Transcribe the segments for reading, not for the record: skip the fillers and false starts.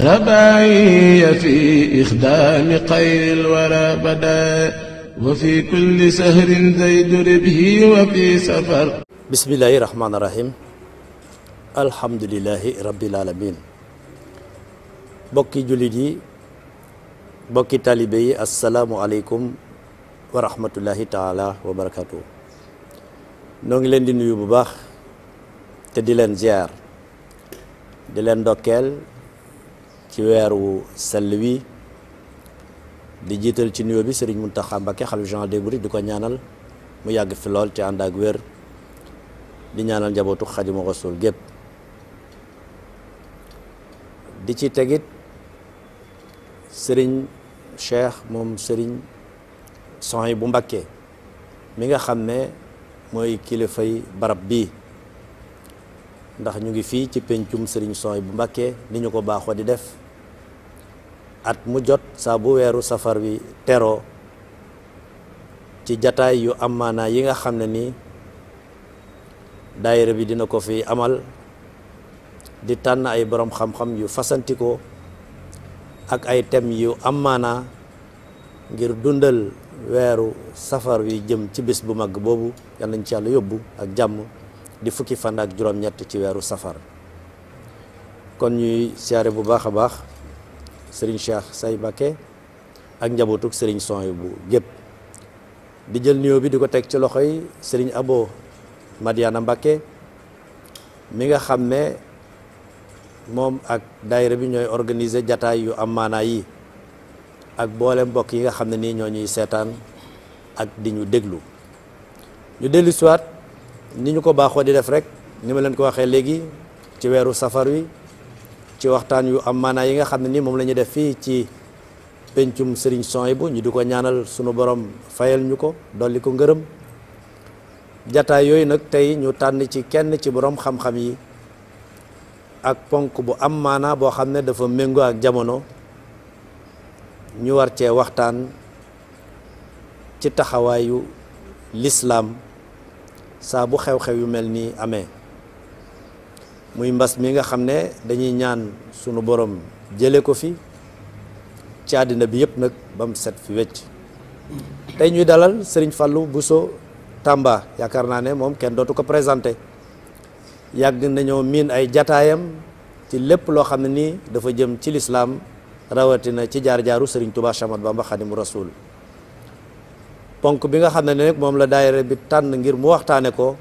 رباعي في إخدام خير الورى بدا وفي كل سهر زيد ربه وفي سفر بسم الله الرحمن الرحيم الحمد لله رب العالمين bokki jullit yi bokki talibe yi asalaamualeykum wa rahmatullahi taala wa barakatuh noo ngi leen di nuyu bu baax te di leen ziar di leen ndokkeel ci weeru sell wi di jiital ci nuyoo bi Serigne Mountakha Mbacké xalifa général des mourides di ko ñaanal mu yàgg fi lool te ànd ak wér di ñaanal njabootu Xaadimu Rasuul gépp di ci tegit Serigne Cheikh moom Serigne Souhaïbou Mbacké mi nga xam ne mooy kilifay barab bii ndax ñu ngi fii ci pencum Serigne Souhaïbou Mbacké ni ñu ko baaxoo di def at mu jot saa bu weeru safar wi teroo ci jataay yu am maanaa yi nga xam ne nii daayira bi dina ko fi amal di tànn ay borom xam-xam yu fasantikoo ak ay thèmes yu am maanaa ngir dundal weeru safar wi jëm ci bés bu mag boobu yal nañ ci yàlla yóbbu ak jàmm di fukki fan ak juróom-ñett ci weeru safar kon ñuy siyaare bu baax a baax Serigne Cheikh Say Mbacké ak njabootuk Serigne Souhaïbou gépp di jël nuyoo bi di ko teg ci loxoy Serigne Abo Madiana Mbacké mi nga xam ne moom ak daayira bi ñooy organiser jataay yu am maanaa yi ak boole mbokk yi nga xam ne nii ñoo ñuy seetaan ak di ñu déglu ñu dellu siwaat ni ñu ko baaxoo di def rek ni ma leen ko waxee léegi ci weeru safar wi ci waxtaan yu am maanaa yi nga xam ne nii moom la ñu def fii ci pencum Serigne Souhaïbou ñu di ko ñaanal sunu borom fayal ñu ko dolli ko ngërëm jataay yooyu nag tey ñu tànn ci kenn ci borom xam-xam yi ak ponk bu am maanaa boo xam ne dafa méngoo ak jamono ñu war cee waxtaan ci taxawaayu lislaam saa bu xew-xew yu mel nii amee muy mbas mi nga xam ne dañuy ñaan sunu borom jële ko fi ci àddina bi yëpp nag ba mu set fi wecc tey ñuy dalal Serigne Fallou Bousso Tamba yaakaar naa ne moom kenn dootu ko présenté yàgg nañoo miin ay jataayam ci lépp loo xam ne nii dafa jëm ci lislaam rawatina ci jaar-jaaru Serigne Touba Cheikh Ahmadou Bamba Khadimu Rasul ponk bi nga xam ne nag moom la daayira bi tànn ngir mu waxtaane ko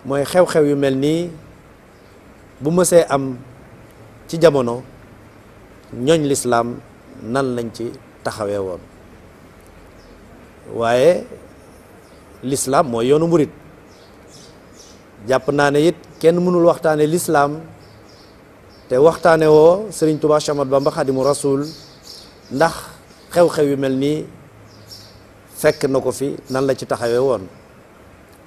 mooy xew-xew yu mel nii bu mësee am ci jamono ñooñ lislaam nan lañ ci taxawee woon waaye lislaam mooy yoonu murit jàpp naa ne it kenn mënul waxtaane lislaam te waxtaane woo Serigne Touba Cheikh Ahmadou Bamba Khadimu Rasul ndax xew-xew yu mel nii fekk na ko fi nan la ci taxawee woon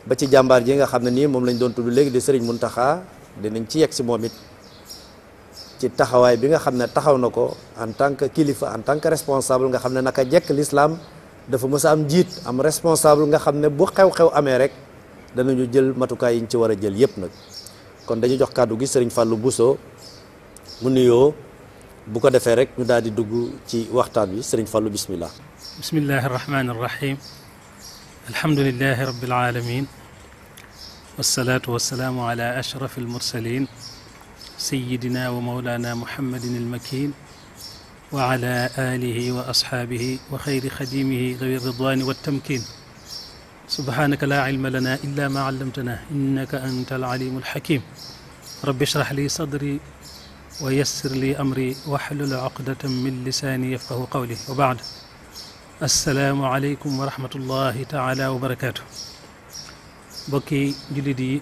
ba ci jàmbaar ji nga xam ne nii moom lañ doon tudd léegi di Serigne Mountakha dinañ ci yegg si moom it ci taxawaay bi nga xam ne taxaw na ko en tant que kilifa en tant que responsable nga xam ne naka jekk l'islam dafa mës a am jiit am responsable nga xam ne bu xew-xew amee rek danañu jël matukaay yi ñu ci war a jël yépp nag kon dañu jox kàddu gi Serigne Fallou Bousso mu nuyoo bu ko defee rek ñu daal di dugg ci waxtaan wi Serigne Fallou bismillah bismillahi arrahmani irrahim alhamdulilahi rabbil alamin wassalatu wassalaamu ala ashraf almursalin sayidina wa maulana muhammadin almakin wa ala alihi wa ashaabihi wa xayri xadimihi dawi ridwani wattamkin subhanaka la ilma lana illa ma allamtana innaka anta alalimu alhakim rabbi shrah li sadri wa yassir li amri wahlul uqdatan min lisani yafqahu qawli wa baad assalaamu aleykum wa rahmatullahi taala wa barakaatu bokki jullit yi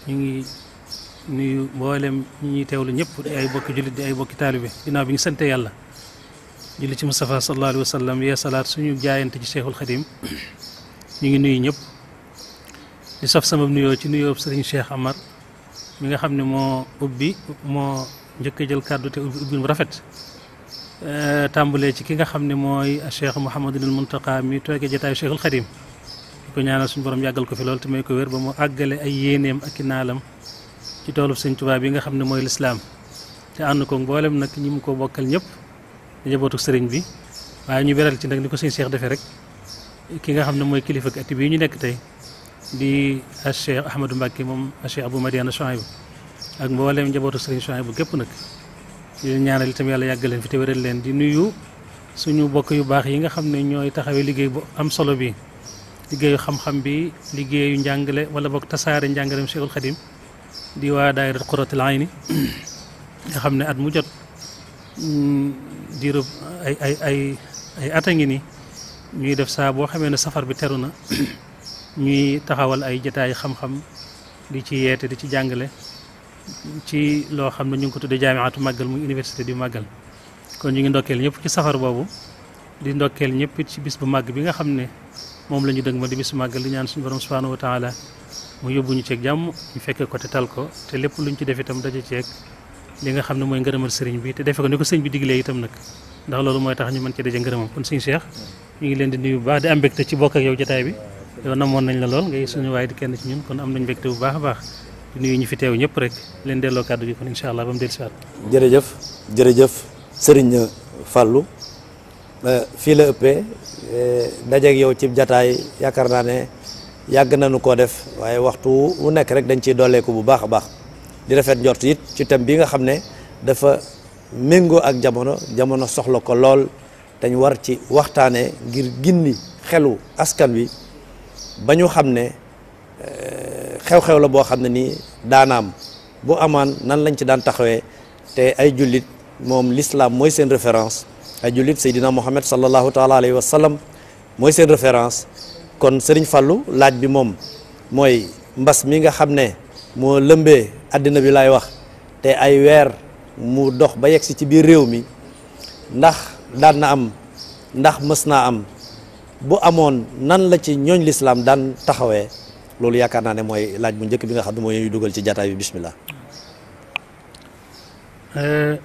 ñu ngi nuyu mboolem ñi ñuy teewlu ñëpp di ay bokki jullit di ay bokki taalibe ginnaaw bi ñu sante yàlla julli ci Mustafa sallallahu alayhi wa sallam yee salaat suñu jaayante ci Cheikhul Khadim ñu ngi nuyu ñëpp di saf sama nuyoo ci nuyoo Serigne Cheikh Amar mi nga xam ne moo njëkk a jël kàddu te ubbi bu rafet tàmbalee ci ki nga xam ne mooy Cheikh Mouhamadul Mountakha mi toogee jotaayu Cheikhul Khadim di ko ñaanal suñu borom yàggal ko fi lool te may ko wér ba mu àggale ay yéeneem ak i naalam ci toolub Sëñ Tuubaa bi nga xam ne mooy lislaam te ànd ko mboolem nag ñi mu ko bokkal ñëpp di njabootu sëriñ bi waaye ñu beral ci nag ni ko sëñ Cheikh defee rek ki nga xam ne mooy kilifa ak bi ñu nekk tey di Cheikh Ahmadou Mbacké moom Cheikh Abou Madiana Chouaïbou ak mboolem njabootu sëriñ Chouaïbou gépp nag di leen ñaanal itam yàlla yàggal leen fi te wéral leen di nuyu suñu bokk yu baax yi nga xam ne ñooy taxawee liggéey bu am solo bi liggéeyu xam-xam bi liggéeyu njàngale wala boog tasaare njàngalem Cheikhul Khadim di waa daayira Qurratul Ayni nga xam ne at mu jot diirub ay at a ngi ni ñuy def saa boo xamee ne safar bi teru na ñuy taxawal ay jataay xam-xam di ci yeete di ci jàngale ci loo xam ne ñu ngi ko tuddee jaamiatu màggal muy université du màggal kon ñu ngi ndokkeel ñëpp ci safar boobu di ndokkeel ñëpp it ci bis bu màgg bi nga xam ne moom la ñu dëg ma di bis bu màggal di ñaan suñu borom subhanahu wa taala mu yóbbu ñu ceeg jàmm ñu fekkee ko te tal ko te lépp luñ ci def itam daje ceeg li nga xam ne mooy ngërëmal sëriñ bi te defe ko ni ko sëriñ bi diglee itam nag ndax loolu mooy tax ñu mën ci daje ngërëmam kon sëriñ Cheikh ñu ngi leen di nuyu bu baax di am mbégte ci bokk ak yow jotaay bi yow namoon nañ la lool ngay suñu waaye di kenn ci ñun kon am nañ mbégte bu baax a baax di nuyu ñi fi teew ñëpp rek leen delloo kàddu gi kon incha allah ba mu dellu si waat jërëjëf sëriñ Fallou fii la ëppee dajeeg yow ci jataay yaakaar naa ne yàgg nañu koo def waaye waxtu wu nekk rek dañ ciy dolleeku bu baax a baax di rafet njort it ci thème bi nga xam ne dafa méngoo ak jamono soxla ko lool dañ war ci waxtaanee ngir gindi xelu askan wi ba ñu xam ne xew-xew la boo xam ne nii daanaam bu amaan nan lañ ci daan taxawee te ay jullit moom l'islam mooy seen référence ay jullit Seydina Muhammad sallallahu taala alayhi wa sallam mooy seen référence kon Serigne Fallou laaj bi moom mooy mbas mi nga xam ne moo lëmbee àddina bi laay wax te ay weer mu dox ba yegsi ci biir réew mi ndax daan na am ndax mës naa am bu amoon nan la ci ñooñ l'islam daan taxawee loolu yaakaar naa ne mooy laaj bu njëkk bi nga xam ne mooy ñuy dugal ci jataay bi bismillah.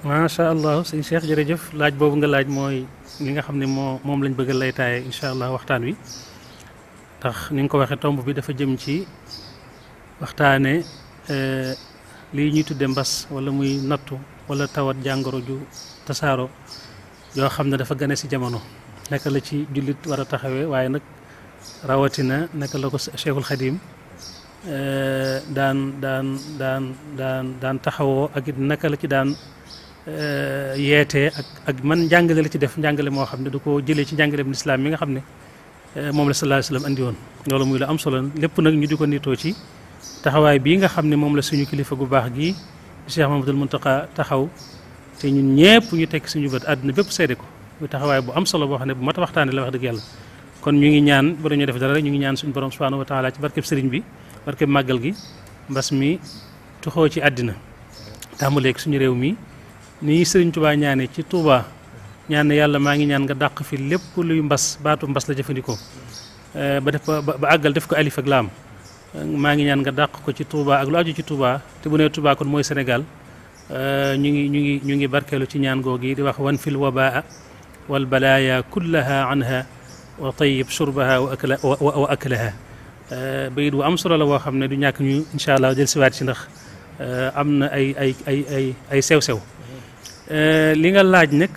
macha allah sëñ Cheikh jërëjëf laaj boobu nga laaj mooy li nga xam ne moom lañ bëgg lay taaye incha allah waxtaan wi tax ni nga ko waxee tomb bi dafa jëm ci waxtaane lii ñuy tudde mbas wala muy nattu wala tawat jàngoro ju tasaaro yoo xam ne dafa gane si jamono naka la ci jullit war a taxawee waaye nag rawatina naka la ko Cheikhul Khadim daan taxawoo ak it naka la ci daan yeetee ak man njàngale la ci def njàngale moo xam ne du ko jëlee ci njàngaleem lislaam mi nga xam ne moom la sallallahu alayhi wa sallam andi woon loolu muy la am solo lépp nag ñu di ko nitoo ci taxawaay bii nga xam ne moom la suñu kilifa gu baax gii Cheikh Mamadul Muntaqa taxaw te ñun ñëpp ñu tekk suñu bët àdduna bépp seede ko muy taxawaay bu am solo boo xam ne bu mat a waxtaane la wax dëgg yàlla kon ñu ngi ñaan ba dañoo def dara rek ñu ngi ñaan suñu borom subhanahu wa taala ci barkeb sëriñ bi barkeb màggal gi mbas mi tuxoo ci àddina tàmbaleeg suñu réew mi nii sëriñ Tuubaa ñaane ci Tuubaa ñaan ne yàlla maa ngi ñaan nga dàq fi lépp luy mbas baatu mbas la jëfandikoo ba àggal def ko alif ak laam maa ngi ñaan nga dàq ko ci Tuubaa ak lu aju ci Tuubaa te bu nee Tuubaa kon mooy Sénégal ñu ngi barkeelu ci ñaan googi di wax wan fil wabaa wal balaaya kullaha anha wa tayyib shurbaha wa aklaha bayit bu am solo la boo xam ne du ñàkk ñu incha allah jël siwaat ci ndax am na ay sew-sew li nga laaj nag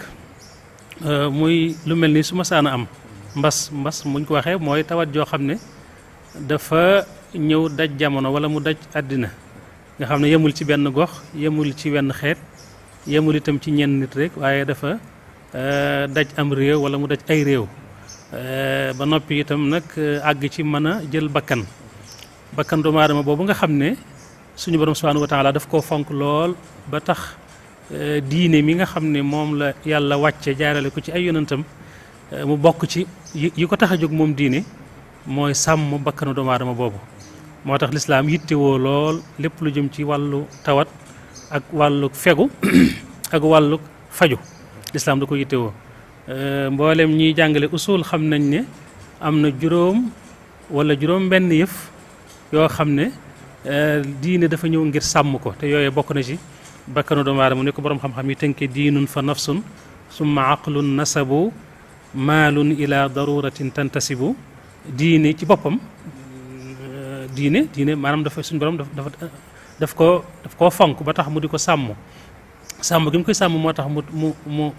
muy lu mel ni su ma saana am mbas muñ ko waxee mooy tawat joo xam ne dafa ñëw daj jamono wala mu daj àddina nga xam ne yemul ci benn gox yemul ci wenn xeet yemul itam ci ñenn nit rek waaye dafa daj am réew wala mu daj ay réew ba noppi itam nag àgg ci mën a jël bakkan doomu aadama boobu nga xam ne suñu borom subhanahu wa taala daf koo fonk lool ba tax diine mi nga xam ne moom la yàlla wàcce jaarale ko ci ay yonentam mu bokk ci yi ko tax a jóg moom diine mooy sàmm bakkanu doomu aadama boobu moo tax lislaam yittewoo lool lépp lu jëm ci wàllu tawat ak wàllu fegu ak wàllu faju lislaam da ko yittewoo mboolem ñiy jàngale usul xam nañ ne am na juróom benn yëf yoo xam ne diine dafa ñëw ngir sàmm ko te yooyu bokk na ci bakkanu doomu aadama ni ko boroom xam-xam yi tënke diinun fa nafsun summa aqlun nasabu maalun ila daruratin tantasibu diine ci boppam diine maanaam dafa suñu borom daf koo fonk ba tax mu di ko sàmm sàmm gi mu koy sàmm moo tax mu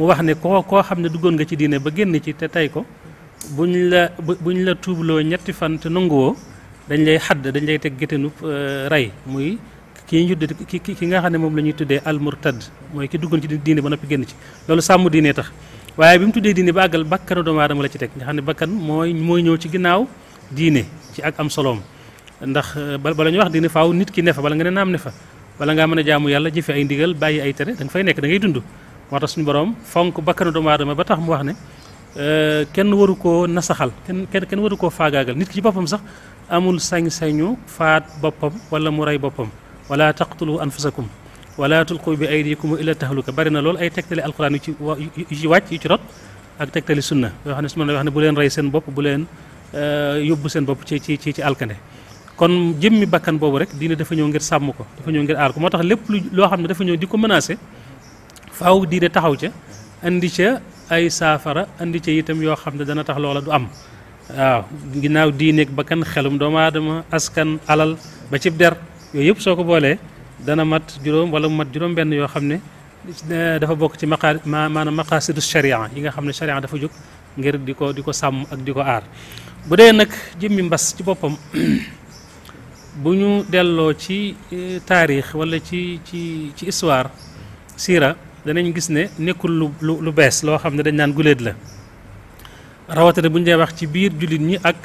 wax ne koo xam ne duggoon nga ci diine ba génn ci te tey ko buñ la tuubloo ñetti fan te nanguwoo dañ lay xadd dañ lay teg géttanub rey muy ki nga xam ne moom la ñuy tuddee almurtad mooy ki duggoon ci diine ba noppi génn ci loolu sàmm diine tax waaye bi mu tuddee diine ba àggal bakkanu doomu aadama la ci teg nga xam ne bakkan mooy ñëw ci ginnaaw diine ci ak am soloom ndax bala ñu wax diine faaw nit ki ne fa bala nga ne naam ne fa bala ngaa mën a jaamu yàlla jëfe ay ndigal bàyyi ay tere da nga fay nekk da ngay dund moo tax suñu borom fonk bakkanu doomu aadama ba tax mu wax ne kenn waru koo nasaxal kenn waru koo faagaagal nit ki ci boppam sax amul sañ-sañu faat boppam wala mu rey boppam wala taqtulu anfusakum wala tulqu bi aydikum ila tahluka bari na loolu ay tegtali alquran yu ci wàcc yu ci rot ak tegtali sunna yoo xam ne su ma wax ne bu leen rey seen bopp bu leen yóbbu seen bopp ci alkande kon jëmmi bakkan boobu rek diine dafa ñëw ngir sàmm ko dafa ñëw ngir aar ko moo tax lépp loo xam ne dafa ñëw di ko menacé faaw diine taxaw ca andi ca ay saafara andi ca itam yoo xam ne dana tax loola du am waaw ginnaaw diineeg bakkan xelum doomu aadama askan alal ba cib der yooyu yëpp soo ko boolee dana mat juróom wala mu mat juróom benn yoo xam ne dafa bokk ci maanaam maqaasidu sharia yi nga xam ne sharia dafa jóg ngir di ko sàmm ak di ko aar bu dee nag jëmmi mbas ci boppam bu ñu delloo ci taarix wala ci histoire siira danañ gis ne nekkul lu bees loo xam ne dañ naan guléet la rawatina bu ñu dee wax ci biir jullit ñi ak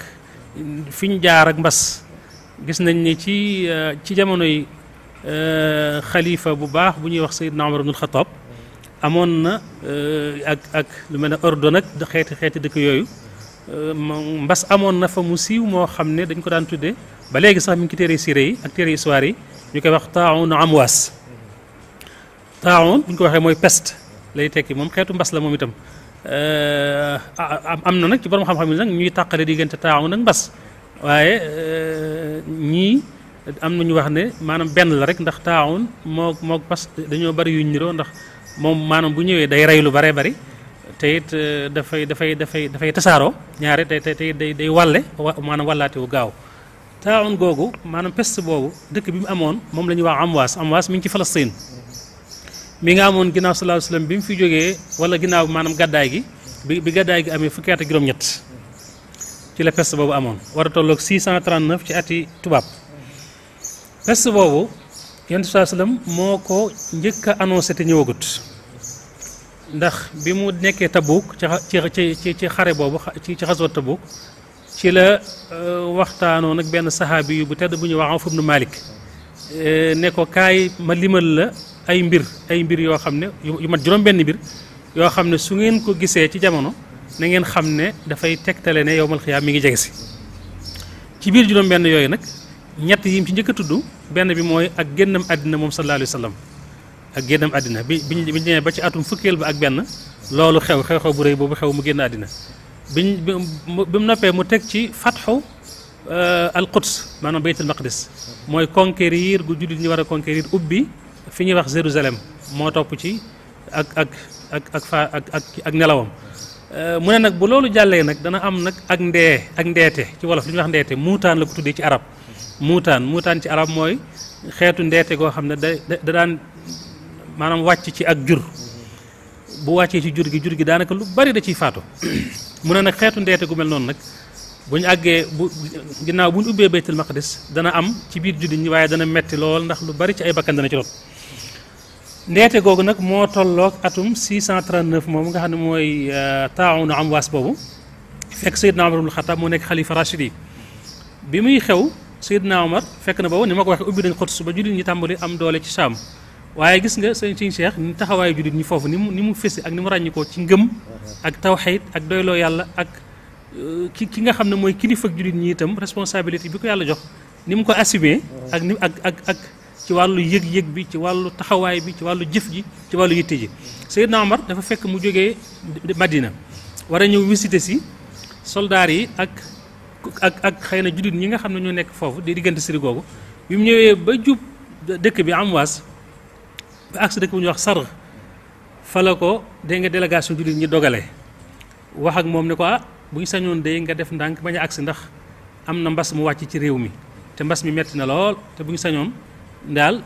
fi ñu jaar ak mbas gis nañ ne ci jamonoy xalifa bu baax bu ñuy wax Seydina Omar ibnul Xataab amoon na ak lu mel ne Ordon ak xeeti dëkk yooyu mbas amoon na fa mu siiw moo xam ne dañ ko daan tuddee ba léegi sax mi ngi ci téere siire yi ak téere histoire yi ñu koy wax taawun amwaas taawun bu ñu ko waxee mooy peste lay tekki moom xeetu mbas la moom itam am na nag ci borom xam-xam yi nag ñuy tàqale diggante taawun ak mbas waaye ñii am na ñu wax ne maanaam benn la rek ndax taawun moo mbas dañoo bari yuñ niroo ndax moom maanaam bu ñëwee day rey lu baree bari te it dafay tasaaroo ñaare te day wàlle maanaam wàllaate wu gaaw taawun googu maanaam peste boobu dëkk bi mu amoon moom la ñuy wax amwaas mi ngi ci Palestine mi nga amoon ginnaaw sallallahu alayhi wasallam bi mu fi jógee wala ginnaaw maanaam gàddaay gi bi gàddaay gi amee fukki at ak juróom-ñett ci la peste boobu amoon war a tolloog 639 ci ati tubaab peste boobu yonent sallallahu alayhi wasallam moo ko njëkk a annoncé te ñëwagut ndax bi mu nekkee Tabuk ci xare boobu ci xaswa Tabuk ci la waxtaanoon ak benn saxaabi yu bu tedd bu ñuy wax Awf ibn Malik ne ko kaay ma limal la ay mbir yoo xam ne yu mat juróom benn mbir yoo xam ne su ngeen ko gisee ci jamono na ngeen xam ne dafay tegtale ne yowmal xiyaam mi ngi jege si ci biir juróom benn yooyu nag ñett yi mu ci njëkk a tudd benn bi mooy ak génnam àddina moom sallallahu alayhi wa sallam ak génnam àddina biñ demee ba ci atum fukkeel ba ak benn loolu xew-xew bu rëy boobu xew mu génn àddina bi mu noppee mu teg ci fatxu al Quds maanaam baytul maqdis mooy conquérir gu jullit ñi war a conquérir ubbi fi ñuy wax Jérusalem moo topp ci ak nelawam mu ne nag bu loolu jàllee nag dana am nag ak ndeete ci wolof li ñuy wax ndeete muutaan la ko tuddee ci arab muutaan ci arab mooy xeetu ndeete goo xam ne da daan maanaam wàcc ci ak jur bu wàccee ci jur gi daanaka lu bari da ciy faatu mu ne nag xeetu ndeete gu mel noonu nag bu ñu àggee ginnaaw bu ñu ubbee baytul maqdis dana am ci biir jullit ñi waaye dana metti lool ndax lu bari ci ay bakkan dana ci rot ndeete googu nag moo tolloog atum 639 moom nga xam ne mooy taawunu amwaas boobu fekk Seydina Omar ibn Khattab moo nekk xalifa rachidi bi muy xew Seydina Omar fekk na boobu ni ma ko waxee ubbi nañ Quds ba jullit ñi tàmbali am doole ci Saam waaye gis nga sëñ Cheikh ni taxawaayu jullit ñi foofu ni mu fesi ak ni mu ràññikoo ci ngëm ak tawxiid ak doyloo yàlla ak ki nga xam ne mooy kilifa ak jullit ñi itam responsabilité bi ko yàlla jox ni mu ko assumé ak ni ak ci wàllu yëg-yëg bi ci wàllu taxawaay bi ci wàllu jëf ji ci wàllu yitte ji Seydina Omar dafa fekk mu jógee Madina war a ñëw visité si soldaar yi ak xëy na jullit ñi nga xam ne ñoo nekk foofu di diggante siri googu bi mu ñëwee ba jub dëkk bi Amwaas ba agsi dëkk bu ñuy wax Sarg fa la ko dégg nga délégation jullit ñi dogale wax ak moom ne ko bu ñu sañoon de nga def ndànk bañ a agsi ndax am na mbas mu wàcc ci réew mi te mbas mi metti na lool te bu ñu sañoon daal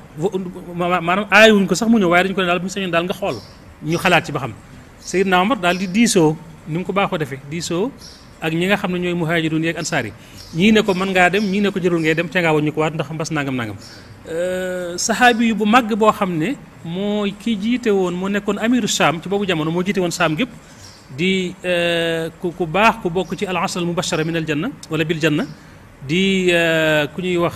maanaam aayuñ ko sax mu ñëw waaye dañu ko ne daal bu ñu sañoon daal nga xool ñu xalaat ci ba xam Seydina Omar daal di diisoo ni mu ko baaxoo defee diisoo ak ñi nga xam ne ñooy muhaajirun yeeg ansaar yi ñii ne ko mën ngaa dem ñii ne ko jërul ngay dem te ngaa waññu ko waat ndax mbas nangam saxaabi yu bu màgg boo xam ne moo ki jiite woon moo nekkoon amiru Saam ci boobu jamono moo jiite woon Saam gépp di ku baax ku bokk ci al ashara al mubashara min al janna wala bil janna di ku ñuy wax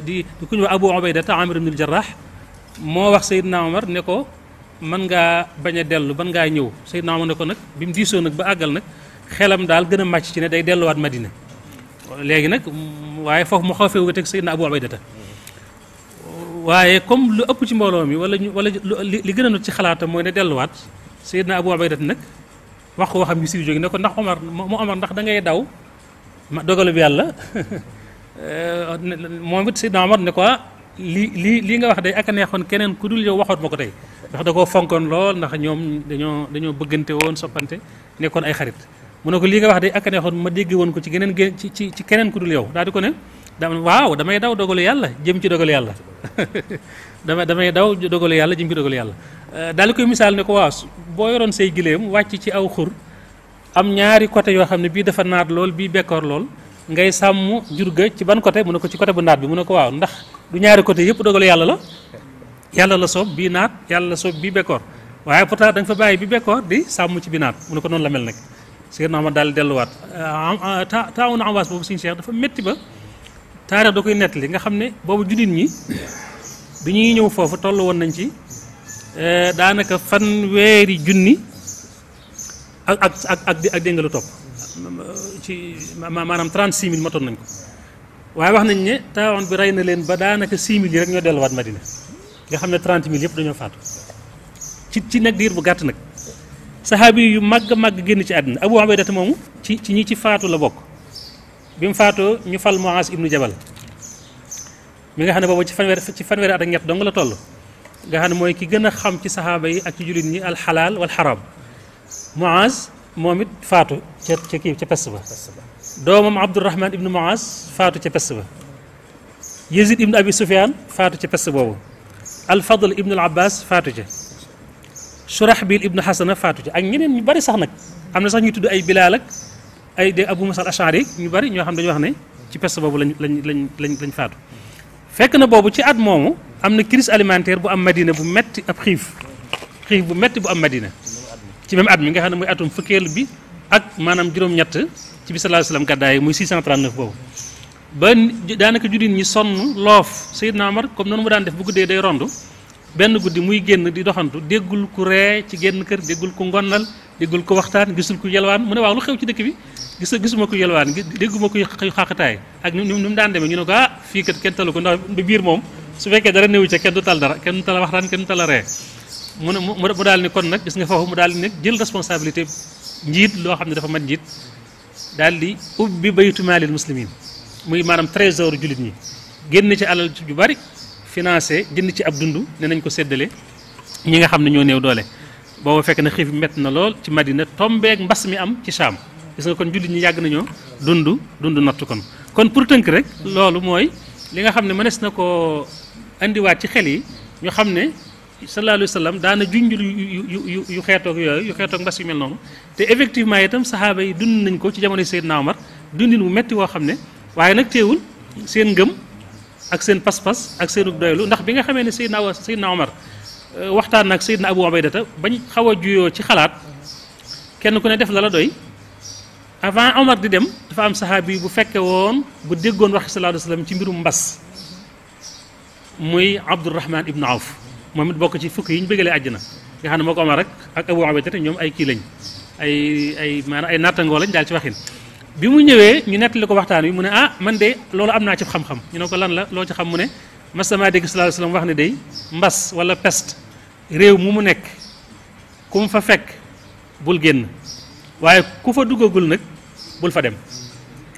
di ku ñuy wax Abu Ubayda Amir ibn al Jarrah moo wax Seydina Omar ne ko mën ngaa bañ a dellu ban ngaa ñëw Seydina Omar ne ko nag bi mu diisoo nag ba àggal nag xelam daal gën a màcc ci ne day delluwaat Madina léegi nag waaye foofu mu xaw fee wuteeg Seydina Abu Ubaydata waaye comme lu ëpp ci mbooloo mi wala li gën a not ci xalaatam mooy ne delluwaat Seydina Abu Ubaydata nag wax ko waxam yu siw jóge ne ko ndax Omar ndax da ngay daw dogalu bi yàlla moom it Seydina Omar ne ko lii nga wax day ak a neexoon keneen ku dul yow waxoot ma ko tey ndax da koo fonkoon lool ndax ñoom dañoo bëggante woon soppante nekkoon ay xarit mu ne ko lii nga wax day ak a neexoon ma dégg woon ko ci geneen ci keneen ku dul yow daal di ko ne waaw damay daw dogalu yàlla jëm ci dogalu yàlla damay daw dogalu yàlla jëm ci dogalu yàlla daal di koy misaal ne ko waaw boo yoroon say gileem wàcc ci aw xur am ñaari côté yoo xam ne bii dafa naat lool bii bekkoor lool ngay sàmm jur ga ci ban côté mu ne ko ci côté bu naat bi mu ne ko waaw ndax du ñaari côté yëpp dogalu yàlla la soob bii naat yàlla la soob bii bekkoor waaye pourtant da nga fa bàyyi bi bekkoor di sàmm ci bi naat mu ne ko noonu la mel nag Seydina Omar daal delluwaat taawun Awaas boobu suñu Cheikh dafa métti ba taarix da koy nettali nga xam ne boobu jullit ñi bi ñuy ñëw foofu toll woon nañ ci daanaka fanweeri junni ak dégg nga lu topp ci maanaam 36 000 matoon nañ ko waaye wax nañ ne taawun bi rey na leen ba daanaka 6 000 yi rek ñoo delluwaat Madina nga xam ne 30 000 yëpp dañoo faatu ci nag diir bu gàtt nag saxaabi yu màgg génn ci àddina Abu Ubaydata moomu ci ñi ci faatu la bokk bi mu faatoo ñu fal Muaaz ibnu Jabal mi nga xam ne boobu ci fanweeri at ak ñett dong la toll nga xam ne mooy ki gën a xam ci saxaaba yi ak ci jullit ñi alxalaal wal xaraam Muaaz moom it faatu ca pest ba doomam Abdurahman ibnu Muaaz faatu ca pest ba Yazid ibnu Abi Sufyaan faatu ca pest boobu Alfadl ibnu al Abbas faatu ca Surahbil ibnu Hasana faatu ca ak ñeneen ñu bari sax nag am na sax ñuy tudd ay Bilaal ak ay de Abu Musa al-Ash'ari ñu bari ñoo xam dañu wax ne ci peste boobu lañ faatu fekk na boobu ci at moomu am na crise alimentaire bu am Madina bu metti ab xiif bu metti bu am Madina ci même at mi nga xam ne muy atum fukkeel bi ak maanaam juróom-ñett ci bi sallallahu alayhi wasallam gàddaay muy 639 boobu ba daanaka jullit ñi sonn loof Seydina Omar comme noonu mu daan def bu guddee day rondu benn guddi muy génn di doxantu déggul ku ree ci génn kër déggul ku ngonnal déggul ko waxtaan gisul ku yelwaan mu ne waaw lu xew ci dëkk bi gisuma ko yelwaan dégguma ko xaqataay ak ni mu daan demee ñu ne ko fii kat kenn talu ko ndax biir moom su fekkee dara néewu ca kenn du tal dara kenn du tal waxtaan kenn du tal ree mu daal ni kon nag gis nga foofu mu daal di nekk jël responsabilité njiit loo xam ne dafa mat njiit daal di ubbi baytu maalil muslimin muy maanaam trésor jullit ñi génn ci alal ju bari financé jënd ci ab dund ne nañ ko séddale ñi nga xam ne ñoo néew doole booba fekk na xiif métti na lool ci Madina tombeek mbas mi am ci Saam gis nga kon jullit ñi yàgg nañoo dund natt kon pour tënk rek loolu mooy li nga xam ne mënees na koo indiwaat ci xel yi ñu xam ne sallallahu alayhi wa sallam daana junjul yu xeetoog yooyu yu xeetoog mbas yu mel noonu te effectivement itam saxaaba yi dund nañ ko ci jamono Seydina Omar dundin wu métti woo xam ne waaye nag teewul seen ngëm ak seen pas-pas ak seenu doylu ndax bi nga xamee ne Seydina Omar waxtaan nag Seydina Abu Ubaydata bañ xaw a juyoo ci xalaat kenn ku ne def la doy avant Omar di dem dafa am saxaabi bu fekke woon bu déggoon wax sallallahu alayhi wa sallam ci mbirum mbas muy Abdurahman ibnu Awf moom it bokk ci fukk yi ñu bëggalee àjjana nga xam ne moo ko Omar ak Abu Ubaydata ñoom ay kii lañ ay maanaam ay nattangoo lañ daal ci waxin bi mu ñëwee ñu nettali ko waxtaan wi mu ne man de loolu am naa ci xam-xam ñu ne ko lan la loo ci xam mu ne mas damaa dégg sallallahu alayhi wa sallam wax ne day mbas wala peste réew mu nekk ku mu fa fekk bul génn waaye ku fa duggagul nag bul fa dem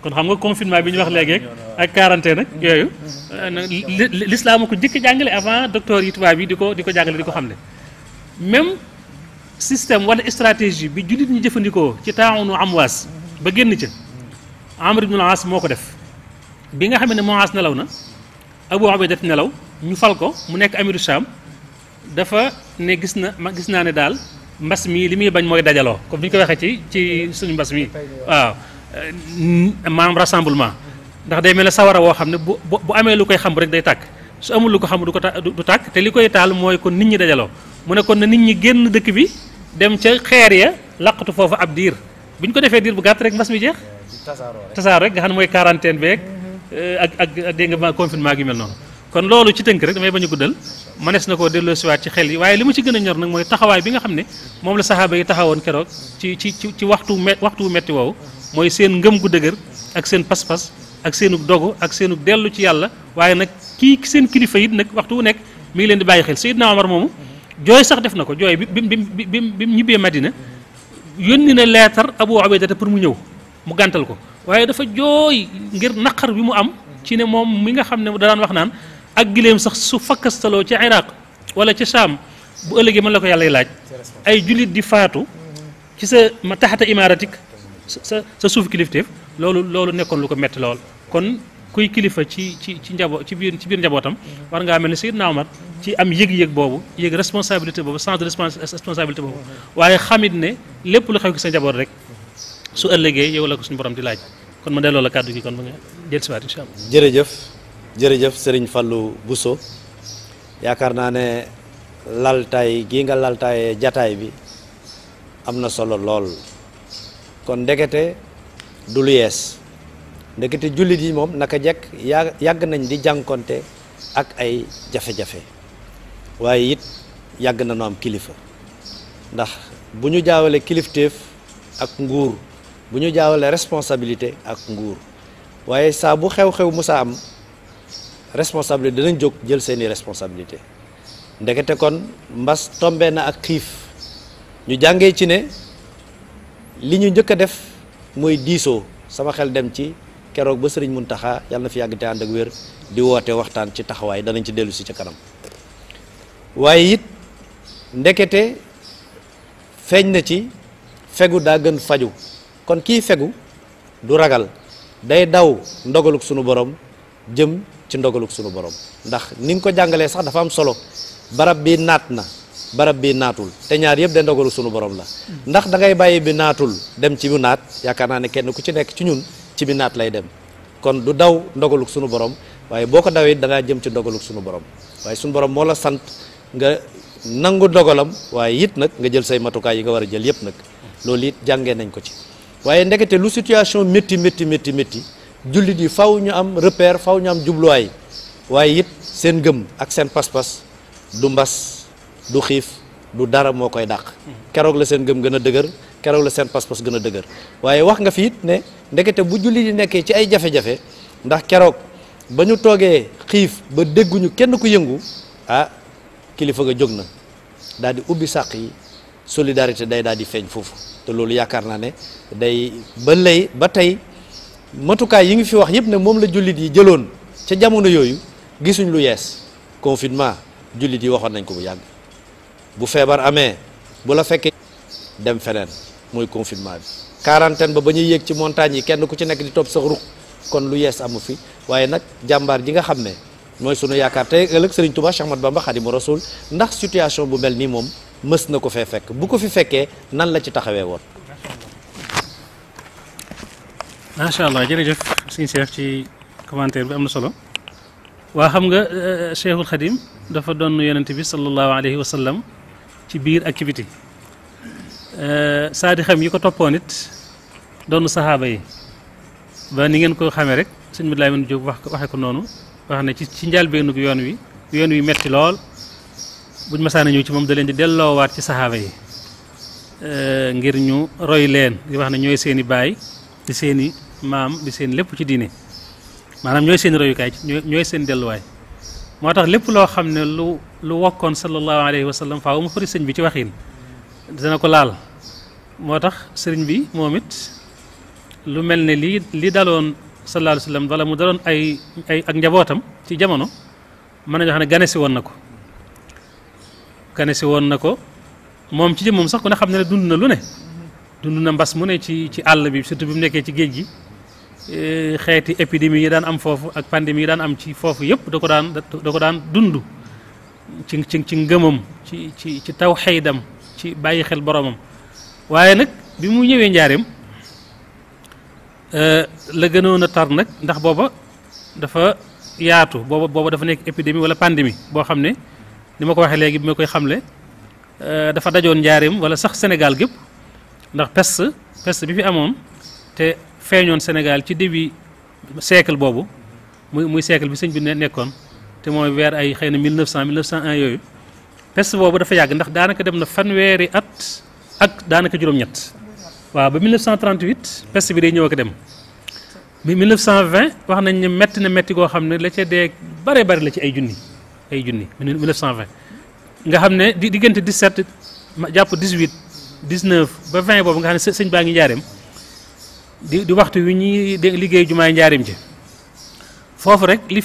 kon xam nga confinement bi ñu wax léegi ak quarantaine nag yooyu l'islam ko jëkk jàngale avant docteur yi tubaab yi di ko jàngale di ko xamle même système wala stratégie bi jullit ñi jëfandikoo ci taawunu Amwaas ba génn ca Amr ibn al-As moo ko def bi nga xam ne Muaaz nelaw na Abu Ubayda nelaw ñu fal ko mu nekk amiru Sham dafa ne gis naa ne daal mbas mii li muy bañ mooy dajaloo comme ni ñu ko waxee ci suñu mbas mii waaw maanaam rassemblement ndax day mel ne sawara woo xam ne bu amee lu koy xam rek day tàkk su amul lu ko xam du tàkk te li koy taal mooy kon nit ñi dajaloo mu ne kon na nit ñi génn dëkk bi dem ca xeer ya laqatu foofu ab diir bu ñu ko defee diir bu gàtt rek mbas mi jeex tasaaro rek nga xam ne mooy quarantaine beeg ak dégg nga confinement gi mel noonu kon loolu ci tënk rek damay bañ a guddal mënees na koo delloo siwaat ci xel yi waaye li mu ci gën a ñor nag mooy taxawaay bi nga xam ne moom la saxaaba yi taxawoon keroog ci waxtu metti woowu mooy seen ngëm gu dëgër ak seen pas-pas ak seenu dogu ak seenu dellu ci yàlla waaye nag kii seen kilifa yi nag waxtu wu nekk mi ngi leen di bàyyi xel Seydina Omar moomu jooy sax def na ko jooy bi mu ñibbee Madina yónni na leetar Abu Ubayda pour mu ñëw mu gàntal ko waaye dafa jooy ngir naqar bi mu am ci ne moom mi nga xam ne da daan wax naan ak gileem sax su fakkastaloo ca Iraq wala ca Sham bu ëllëgee mën la ko yàlla laaj ay jullit di faatu ci sa ma taxata imaaratik sa suuf kilifteef loolu nekkoon lu ko metti lool kon kuy kilifa ci njaboot ci biir njabootam war ngaa mel ni Seydina Omar ci am yëg-yëg boobu yëg responsabilité boobu sens de responsabilité boobu waaye xamit ne lépp lu xew ci sa njaboot rek su ëllëgee yow la ko suñu borom di laaj kon ma delloo la kàddu gi kon ba nga jël si waat incha allah. jërëjëf Serigne Fallou Bousso yaakaar naa ne laltaay gii nga laltaayee jataay bi am na solo lool kon ndekete du lu yees ndekete jullit yi moom naka jekk yàgg nañ di jànkonte ak ay jafe-jafe waaye it yàgg na nu am kilifa ndax bu ñu jaawale kilifteef ak nguur bu ñu jaawale responsabilité ak nguur waaye saa bu xew-xew musa am responsabilité dinañ jóg jël seeni responsabilité ndekete kon mbas tombe na ak xiif ñu jàngee ci ne li ñu njëkk a def mooy diisoo sama xel dem ci keroog ba Sëriñ Muntaxa yàlla na fi yàgg te ànd ak wér di woote waxtaan ci taxawaay danañ ci dellu si ca kanam waaye it ndekete feeñ na ci fegu daa gën faju kon kii fegu du ragal day daw ndogaluk sunu borom jëm ci ndogaluk sunu borom ndax ni nga ko jàngalee sax dafa am solo barab bi naat na barab bi naatul te ñaar yëpp de ndogalu sunu borom la ndax da ngay bàyyi bi naatul dem ci bu naat yaakaar naa ne kenn ku ci nekk ci ñun ci bi naat lay dem kon du daw ndogaluk sunu borom waaye boo ko dawee da ngaa jëm ci ndogaluk sunu borom waaye sunu borom moo la sant nga nangu dogalam waaye it nag nga jël say matukaay yi nga war a jël yëpp nag loolu it jàngee nañ ko ci waaye ndekete lu situation métti jullit yi faw ñu am repère faw ñu am jubluwaay waaye it seen gëm ak seen pas-pas du mbas du xiif du dara moo koy dàq keroog la seen gëm gën a dëgër keroog la seen pas-pas gën a dëgër waaye wax nga fi it ne ndekete bu jullit yi nekkee ci ay jafe-jafe ndax keroog ba ñu toogee xiif ba dégguñu kenn ku yëngu kilifa ga jóg na daal di ubbi sàq yi solidarité day daal di feeñ foofu te loolu yaakaar naa ne day ba tey matukaay yi ngi fi wax yëpp ne moom la jullit yi jëloon ca jamono yooyu gisuñ lu yees confinement jullit yi waxoon nañ ko bu yàgg bu feebar amee bu la fekkee dem feneen mooy confinement bi quarantaine ba ñuy yéeg ci montagne yi kenn ku ci nekk di topp sax ruq kon lu yees amu fi waaye nag jàmbaar ji nga xam ne mooy sunu yaakaar tey ëllëg Serigne Touba Cheikh Ahmadou Bamba Khadimu Rasul ndax situation bu mel nii moom mës na ko fee fekk bu ko fi fekkee nan la ci taxawee woon. macha allah jërëjëf sëñ Cheikh ci commentaire bi am na solo waa xam nga Cheikhul Khadim dafa doon yonent bi sallallahu alayhi wa sallam ci biir ak ci biti saadi xam yi ko toppoon it doon saxaaba yi ba ni ngeen ko xamee rek sëñ Modou Lamine Diop waxe ko noonu wax ne ci njëlbéenu yoon wi metti lool buñ masaana ñëw ci moom da leen di delloowaat ci saxaaba yi ngir ñu roy leen di wax ne ñooy seeni baay di seeni maam di seen lépp ci diine maanaam ñooy seen royukaay ñooy seen delluwaay moo tax lépp loo xam ne lu wokkoon sallallahu alayhi wa sallam faaw mu fari sëñ bi ci waxin dana ko laal moo tax sëriñ bi moom it lu mel ne li daloon sallallahu alayhi wa sallam wala mu daloon ay ak njabootam ci jamono mën nañoo xam ne ganesi woon na ko moom ci jëmmam sax ku ne xam ne dund na lu ne dund na mbas mu ne ci àll bi surtout bi mu nekkee ci géej gi xeeti épidémie yi daan am foofu ak pandémie yi daan am ci foofu yëpp da ko daan dund ci ngëmam ci tawxiidam ci bàyyi xel boromam. waaye nag bi mu ñëwee njaareem la gënoon a tar nag ndax booba dafa yaatu booba dafa nekk épidémie wala pandémie boo xam ne ni ma ko waxee léegi bi ma koy xamle dafa dajoon njaareem wala sax Sénégal gépp ndax peste bi fi amoon te feeñoon Sénégal ci début siècle boobu muy siècle bi sëñ bi nekkoon te mooy weer ay xëy na 1901 yooyu peste boobu dafa yàgg ndax daanaka dem na fanweeri at ak daanaka juróom-ñett waaw ba 1938 peste bi day ñëw ak dem bi 1920 wax nañ ne metti na metti goo xam ne la ca dee bare bari la ci ay junni 1920 nga xam ne diggante 17 jàpp 18 19 ba 20 boobu nga xam ne sëñ baa ngi njaareem di waxtu wi ñuy liggéey jumaay njaareem ci foofu rek li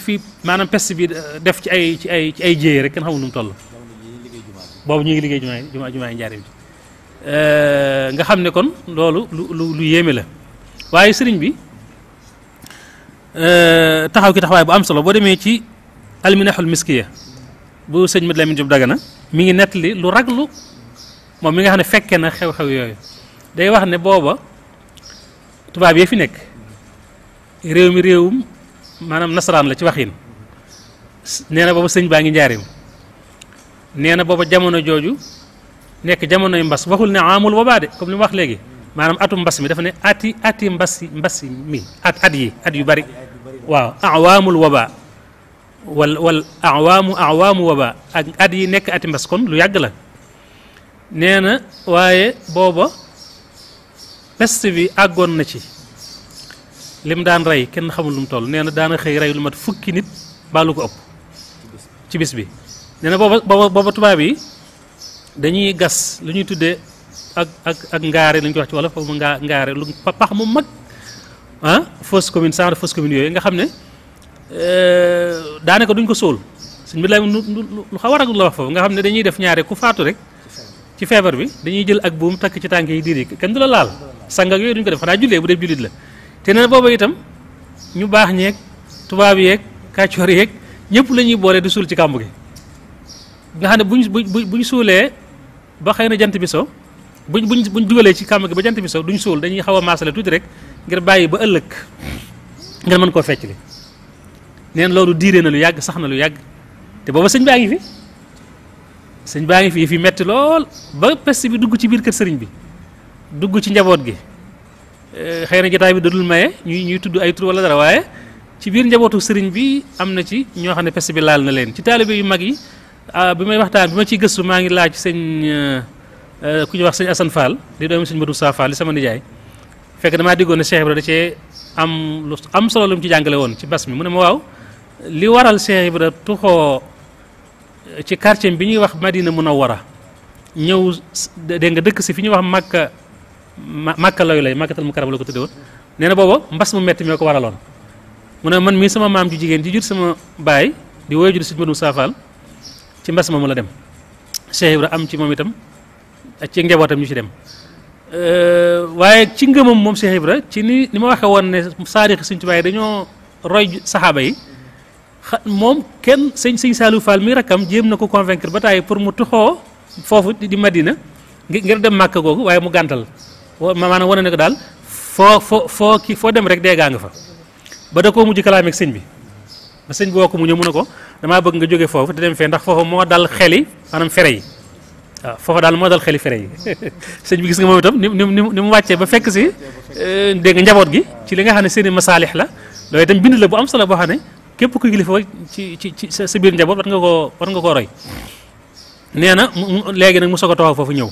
fi maanaam peste bi def ci ay jéye rek kenn xamul nu mu toll boobu ñu ngi liggéey jumaay njaareem ci nga xam ne kon loolu lu yéeme la waaye sëriñ bi taxaw ki taxawaay bu am solo boo demee ci alminaxul miskiya bu sëñ Mad Lamin Jóob Dagana mi ngi nettali lu raglu moom mi nga xam ne fekkee na xew-xew yooyu day wax ne booba tubaab yee fi nekk réew mi réewum maanaam nasaraan la ci waxin nee na booba sëñ baa ngi njaareem nee na booba jamono jooju nekk jamonoy mbas waxul ne amul wabaa de comme li mu wax léegi maanaam atum mbas mi dafa ne ati mbas mi at yu bari waaw awaamul waba wal awaamu waba ak at yi nekk ati mbas kon lu yàgg la nee na waaye booba peste bi àggoon na ci lim daan rey kenn xamul lu mu toll nee na daana xëy rey lu mat fukki nit baalu ko ëpp ci bis bi nee na booba tubaab yi dañuy gas lu ñuy tuddee ak ngaare lañ ko wax ci wala foofu ngaare lu pax mu mag fausse commune centre fausse commune yooyu nga xam ne daanaka duñ ko sóol suñ bi lay lu xaw a raglu la wax foofu nga xam ne dañuy def ñaare ku faatu rek ci feebar bi dañuy jël ak buum takk ci tànk yi diir yi kenn du la laal sang ak yooyu duñ ko def xanaa jullee bu dee jullit la te nee na booba itam ñu baax ñeeg tubaab yeeg kàccoor yeeg ñëpp la ñuy boole di suul ci kàmb gi nga xam ne buñ suulee ba xëy na jant bi so buñ dugalee ci kàmb gi ba jant bi so duñ suul dañuy xaw a maasale tuuti rek ngir bàyyi ba ëllëg ngeen mën koo fecc li neen loolu diiree na lu yàgg sax na lu yàgg te booba sëñ baa ngi fi metti lool ba peste bi dugg ci biir kër sëriñ bi dugg ci njaboot gi xëy na jotaay bi dadul maye ñuy tudd ay tur wala dara waaye ci biir njabootu sëriñ bi am na ci ñoo xam ne peste bi laal na leen ci taalibe yu mag yi bi may waxtaan bi ma ciy gëstu maa ngi laaj sëñ ku ñuy wax sëñ Assane Fall di doomi sëñ Modou Sa Fall di sama nijaay fekk damaa diggoon ne Cheikh Ibra da cee am solo lu mu ci jàngale woon ci bas mi mu ne ma waaw li waral Cheikh Ibra tuxoo ci quartier bi ñuy wax Madina Munawwara ñëw dégg nga dëkk si fi ñuy wax Makka lay Makkatal Mukarrama la ko tudde woon nee na booba mbas mu metti moo ko waraloon mu ne man mii sama maam ju jigéen ji jur sama baay di woy jur sëñ Modou Sa Fall ci mbas ma mu la dem Cheikh Ibra am ci moom itam ak ci njabootam ñu ci dem waaye ci ngëmam moom Cheikh Ibra ci ni ma waxee woon ne saadix Sëñ Tuubaa yi dañoo roy saxaaba yi moom kenn sëñ Saliou Fall mi rakkam jéem na ko convaincre ba tàyyi pour mu tuxoo foofu di Madina ngir dem Màkka googu waaye mu gàntal maanaam wane ne ko daal foo dem rek deegaa nga fa ba da koo mujj kalaameeg sëñ bi ba sëñ bi woo ko mu ñëw mu ne ko damaa bëgg nga jóge foofu te dem fee ndax foofu moo dal xeli maanaam fere yi waaw foofu daal moo dal xeli fere yi sëñ bi gis nga moom itam ni mu wàccee ba fekk si dégg nga njaboot gi ci li nga xam ne seeni masaalix la loolu itam bind la bu am solo boo xam ne képp ku kilifa ci sa biir njaboot war nga koo roy nee na léegi nag mu soog a taxaw foofu ñëw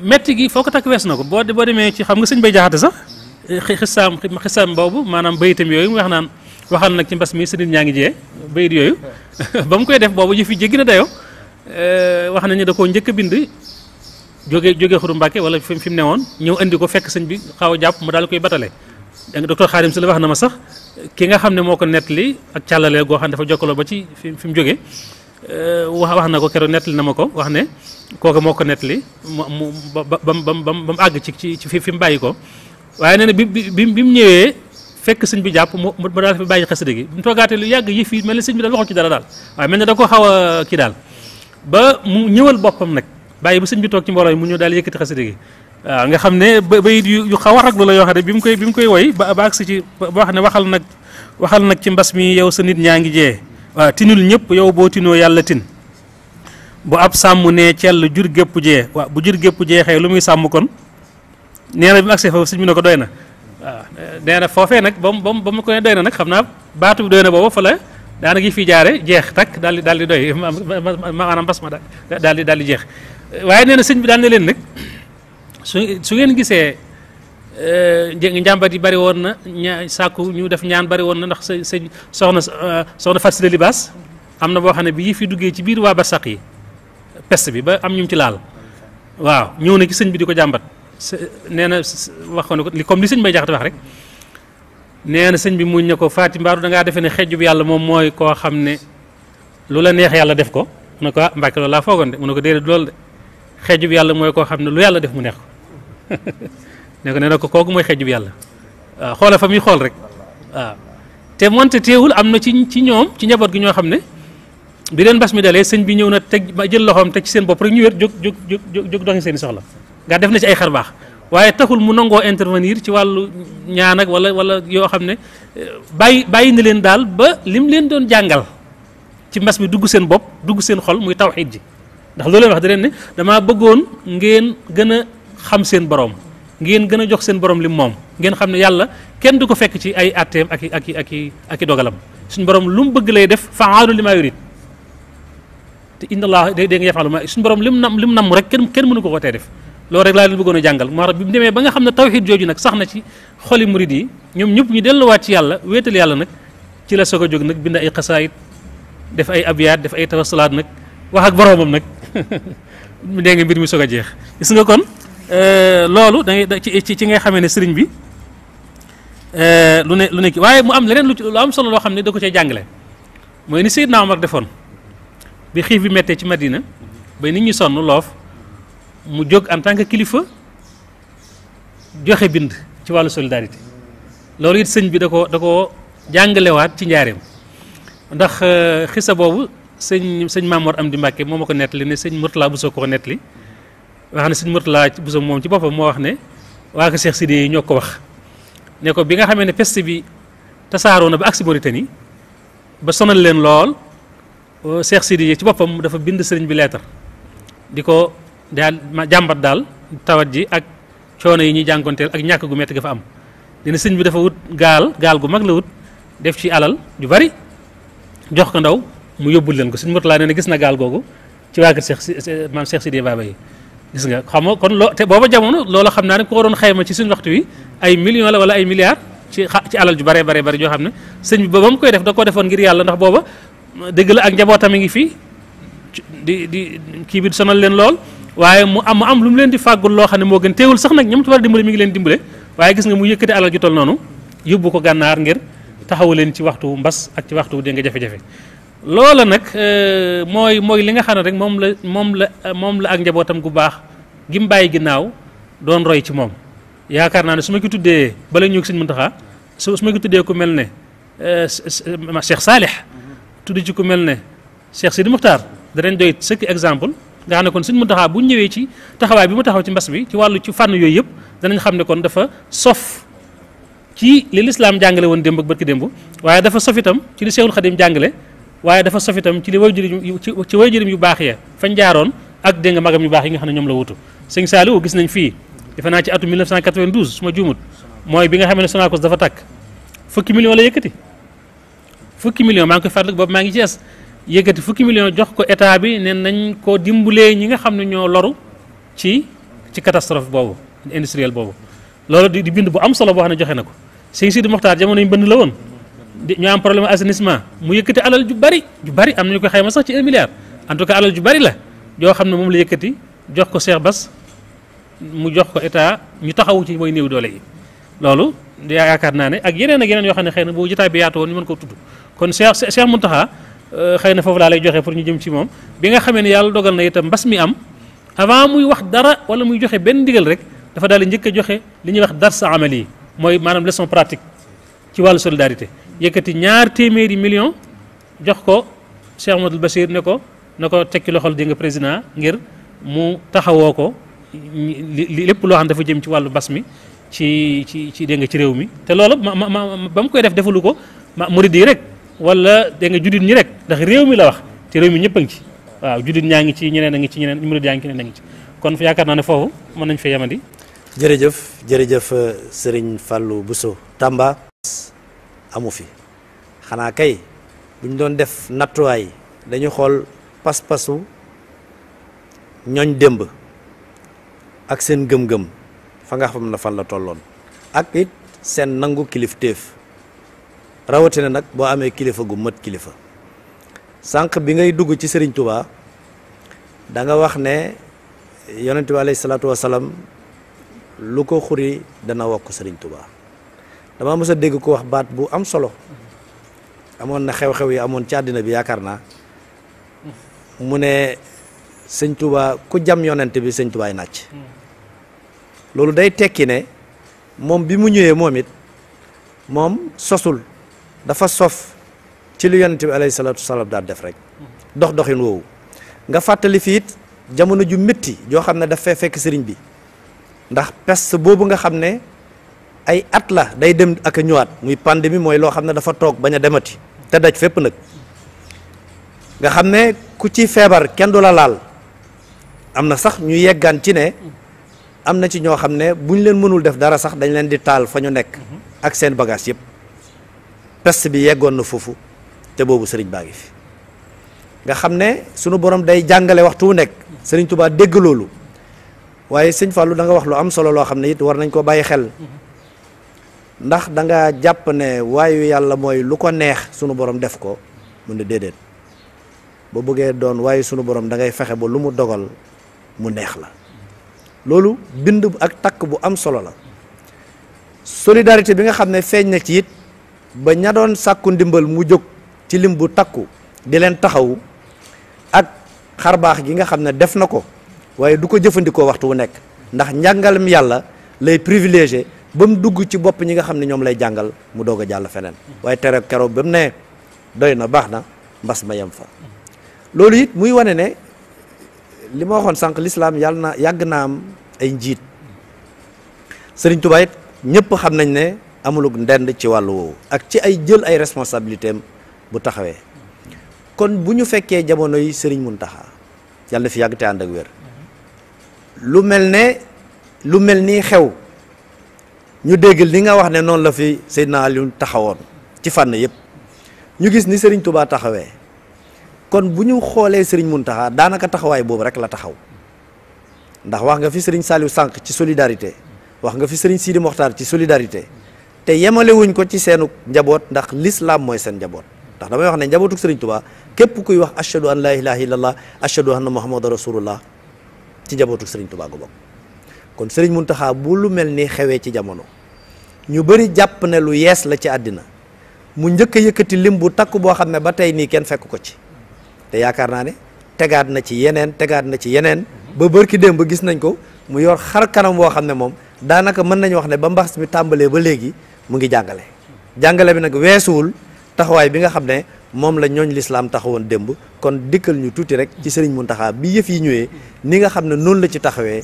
metti gi foo ko takk wees na ko boo demee ci xam nga sëñ bay jaxate sax xisaam boobu maanaam bayitam yooyu mu wax naan waxal nag ci mbas mi sa nit ñaa ngi jiyee bayit yooyu ba mu koy def boobu yëf yi jéggi na dayoo wax nañu da koo njëkk a bind jóge Xuru Mbàkke wala fi mu ne woon ñëw indi ko fekk sëñ bi xaw a jàpp mu daal koy batale docteur Xaadim si la wax na ma sax ki nga xam ne moo ko nettali ak càllale goo xam ne dafa jokkaloo ba ci fi mu jóge wax na ko keroog nettali na ma ko wax ne kooku moo ko nettali mu àgg ci fi mu bàyyi ko waaye nee na bi mu ñëwee fekk sëñ bi jàpp mu daal fi bàyyi xasida gi mu toogaatee lu yàgg yëf yi mel ne sëñ bi daal waxu ci dara daal waaye mel ne da ko xaw a kii daal ba mu ñëwal boppam nag bàyyi ba sëñ bi toog ci mbooloo mu ñëw daal yëkkati xasida gi waaw nga xam ne bayit yu xaw a raglu la yoo xam ne bi mu koy woy ba agsi ci ba wax ne waxal nag ci mbas mi yow sa nit ñaa ngi jee waaw tinul ñëpp yow boo tinoo yàlla tin bu ab sàmm ne cell jur gépp jee waaw bu jur gépp jeexee lu muy sàmm kon nee na bi mu agsee foofu sëñ bi ne ko doy na waaw nee na foofee nag ba mu ko ne doy na nag xam naa baatu bi doy na booba fa la daanaka yi fi jaare jeex takk daal di doy maanaam mbas ma daal di jeex waaye nee na sëñ bi daal ne leen nag su ngeen gisee njàmbat yi bari woon na sàkku ñu def ñaan bari woon na ndax sëñ soxna Fatou Sida Libaas am na boo xam ne bi yi fi duggee ci biir waa barsàq yi peste bi ba am ñu ci laal waaw ñëw na ci sëñ bi di ko jàmbat nee na wax ko ne ko comme li sëñ Bay Jaxate wax rek nee na sëñ bi muñ ne ko Faati mbaaru da ngaa defee ne xejjub yàlla moom mooy koo xam ne lu la neex yàlla def ko mu ne ko ah Mbàkke loolu laa foogoon de mu ne ko déedéet loolu de xejjub yàlla mooy koo xam ne lu yàlla def mu neex ko ne ko nee na ko kooku mooy xejjub yàlla waaw xoola fa muy xool rek waaw te moonte teewul am na ci ñoom ci njaboot gi ñoo xam ne bi leen mbas mi dalee sëñ bi ñëw na teg jël loxoom teg ci seen bopp rek ñu wér jóg doxi seen i soxla nga def na ci ay xar baax waaye taxul mu nangoo intervenir ci wàllu ñaan ak wala yoo xam ne bàyyi na leen daal ba lim leen doon jàngal ci mbas mi dugg seen bopp dugg seen xol muy tawxiid ji ndax loolu leen wax da leen ne damaa bëggoon ngeen gën a xam seen borom ngeen gën a jox seen borom lim moom ngeen xam ne yàlla kenn du ko fekk ci ay atteem ak i dogalam suñu borom lu mu bëgg lay def fa'aalu limaa yurid te inna allah day nga yafalu ma suñu borom lim namm rek kenn mënu ko tee def loolu rek laa leen bëggoon a jàngal moo tax bi mu demee ba nga xam ne tawxiid jooju nag sax na ci xoli murid yi ñoom ñëpp ñu delluwaat ci yàlla wéetal yàlla nag ci la soog a jóg nag bind ay xasaayit def ay abyaat def ay tawassulaat nag wax ak boromam nag dégg nga mbir mi soog a jeex gis nga kon loolu da ngay ci ngay xamee ne sëriñ bi lu ne kii waaye mu am leneen lu am solo loo xam ne da ko cay jàngale mooy ni Seydina Omar defoon bi xiif bi mettee ci Madina ba nit ñi sonn loof mu jóg en tant que kilifa joxe bind ci wàllu solidarité loolu it sëñ bi da ko jàngalewaat ci njaareem ndax xisa boobu sëñ Mamoor Amdi Mbàkke moo ma ko nettali ne sëñ Murtala Buso ko nettali wax ne sëñ Murtala Buso moom ci boppam moo wax ne waa ko Cheikh Sidi yi ñoo ko wax ne ko bi nga xamee ne peste bi tasaaroo na ba agsi Mauritanie ba sonal leen lool Cheikh Sidi yi ci boppam dafa bind sëriñ bi leetar di ko daal jàmbat daal tawat ji ak coono yi ñuy jànkonteel ak ñàkk gu metti ga fa am dina sëñ bi dafa wut gaal gu mag la wut def ci alal ju bari jox ko ndaw mu yóbbul leen ko sëñ Murtala nee na gis na gaal googu ci waa kër Cheikh Sidi Baba yi gis nga xam nga kon te booba jamono loolu xam naa ne ko doon xayma ci suñu waxtu wi ay millions la wala ay milliards ci alal ju bare joo xam ne sëñ bi ba mu koy def da koo defoon ngir yàlla ndax booba dëgg la ak njabootam a ngi fii di kii bi sonal leen lool waaye mu am lu mu leen di fàggul loo xam ne moo gën teewul sax nag ñoom ci war a dimbale mi ngi leen dimbale waaye gis nga mu yëkkati alal ju toll noonu yóbbu ko gànnaar ngir taxawu leen ci waxtu mbas ak ci waxtu dégg nga jafe-jafe loola nag mooy li nga xam ne rek moom la ak njabootam gu baax gi mu bàyyi ginnaaw doon roy ci moom yaakaar naa ne su ma ko tuddee bala ñu Sëñ Muntaxa su ma ko tuddee ku mel ne Cheikh Saalih tudd ci ku mel ne Cheikh Sidi Muxtaar danañ doy sëkk exemple nga xam ne kon Sëñ Muntaxa bu ñëwee ci taxawaay bi mu taxaw ci mbas bi ci fànn yooyu yëpp danañ xam ne kon dafa sof ci li lislaam jàngale woon démb ak barki démb waaye dafa sof itam ci li Seexul Xadim jàngale waaye dafa sof itam ci li way jërim yu baax ya fañ jaaroon ak dégg nga magam yu baax yi nga xam ne ñoom la wutu sëñ Saliou gis nañ fii defe naa ci atum 1992 su ma juumut mooy bi nga xam ne Sonacos dafa tàkk fukki million la yëkkati fukki million maa ngi koy fàttaliku boobu maa ngi Cees yëkkati fukki million jox ko état bi ne nañ koo dimbalee ñi nga xam ne ñoo loru ci catastrophe boobu industrielle boobu loolu di bind bu am solo boo xam ne joxe na ko sëñ Sidi Moxtaar jamono yu bënd la woon ñu am problème assainissement mu yëkkati alal ju bari am nañu ko xayma sax ci 1 milliard en tout cas alal ju bari la joo xam ne moom la yëkkati jox ko Cheikh Bass mu jox ko état ñu taxawu ci mooy néew doole yi loolu yaakaar naa ne ak yeneen yoo xam ne xëy na boo jotaay bi yaatu woon ñu mën koo tudd kon Cheikh Mountakha xëy na foofu laa lay joxe pour ñu jëm ci moom bi nga xamee ne yàlla dogal na itam mbas mi am avant muy wax dara wala muy joxe benn ndigal rek dafa daal di njëkk a joxe li ñuy wax dars amali mooy maanaam leçon pratique ci wàllu solidarité yëkkati 200 millions jox ko Cheikh Amadou Bachir ne ko na ko tekki loxol di nga président ngir mu taxawoo ko lépp loo xam dafa jëm ci wàllu bas mi ci dégg nga ci réew mi te loolu ba mu koy def defalu ko murid yi rek wala dégg nga juddit ñi rek ndax réew mi la wax te réew mi ñëpp a ngi ci waaw juddit ñaa ngi ci ñeneen a ngi ci ñeneen murid yaa ngi ci ñeneen a ngi ci kon yaakaar naa ne foofu mën nañ fee yemandi. jërëjëf Serigne Fallou Bousso Tamba amu fi xanaa kay buñ doon def nattuwaay dañu xool pas-pasu ñooñ démb ak seen gëm-gëm fa nga xam ne fan la tolloon ak it seen nangu kilifteef rawatina nag boo amee kilifa gu mët kilifa sànq bi ngay dugg ci Serigne Touba da nga wax ne yonent bi alayhi salaatu wasalaam lu ko xuri dana wokk Serigne Touba dama mës a dégg ko wax baat bu am solo amoon na xew-xew yi amoon ci àddina bi yaakaar naa mu ne sëñ Touba ku jam yonent bi sëñ Touba ay nàcc loolu day tekki ne moom bi mu ñëwee moom it moom sosul dafa sof ci lu yonent bi alayhi salaatu wasalaam daal def rek doxin woowu nga fàttali fi it jamono ju métti joo xam ne daf fee fekk sëriñ bi ndax peste boobu nga xam ne ay at la day dem ak a ñëwaat muy pandémie mooy loo xam ne dafa toog bañ a demati te daj fépp nag nga xam ne ku ci feebar kenn du la laal am na sax ñu yeggaan ci ne am na ci ñoo xam ne buñ leen mënul def dara sax dañ leen di taal fa ñu nekk ak seen bagage yëpp peste bi yeggoon na foofu te boobu sëriñ baa ngi fi nga xam ne sunu borom day jàngale waxtu wu nekk sëriñ Touba dégg loolu waaye sëñ Fallou da nga wax lu am solo loo xam ne it war nañ ko bàyyi xel ndax da nga jàpp ne waayu yàlla mooy lu ko neex sunu borom def ko mu ne déedéet ba bëggee doon waaye sunu borom da ngay fexe ba lu mu dogal mu neex la loolu bind ak takk bu am solo la solidarité bi nga xam ne feeñ na ci it ba ña doon sàkku ndimbal mu jóg ci lim bu takku di leen taxawu ak xarbaax gi nga xam ne def na ko waaye du ko jëfandikoo waxtu wu nekk ndax njàngalem yàlla lay privilégié ba mu dugg ci bopp ñi nga xam ne ñoom lay jàngal mu doog a jàll feneen waaye tere keroog ba mu ne doy na baax na mbas ma yem fa loolu it muy wane ne li ma waxoon sànq lislaam yàgg na am ay njiit Sëriñ Tuubaa it ñëpp xam nañ ne amulug ndend ci wàllu woowu ak ci ay jël ay responsabilité am bu taxawee kon bu ñu fekkee jamono yi Sëriñ Muntaxa yàlla na fi yàgg te ànd ak wér lu mel nii xew ñu dégg li nga wax ne noonu la fi Seydina Aliou taxawoon ci fànn yëpp ñu gis ni Serigne Touba taxawee kon bu ñu xoolee Serigne Mountakha daanaka taxawaay boobu rek la taxaw ndax wax nga fi Serigne Saliou sànq ci solidarité wax nga fi Serigne Sidi Mokhtar ci solidarité te yemale wuñ ko ci seenu njaboot ndax l'islam mooy seen njaboot ndax damay wax ne njabootuk Serigne Touba képp kuy wax ashhadu an la ilaha illallah ashhadu anna muhammadan rasulullah ci njabootuk Serigne Touba gu bokk kon Serigne Mountakha bu lu mel ni xewee ci jamono ñu bëri jàpp ne lu yees la ci àddina mu njëkk a yëkkati lim bu takk boo xam ne ba tey nii kenn fekk ko ci te yaakaar naa ne tegaat na ci yeneen ba bërki démb ba gis nañ ko mu yor xar kanam boo xam ne moom daanaka mën nañu wax ne ba mbas mi tàmbalee ba léegi mu ngi jàngale bi nag weesuwul taxawaay bi nga xam ne moom la ñooñ lislaam taxawoon démb kon dikkal ñu tuuti rek ci Serigne Mountakha bi yëf yi ñëwee ni nga xam ne noonu la ci taxawee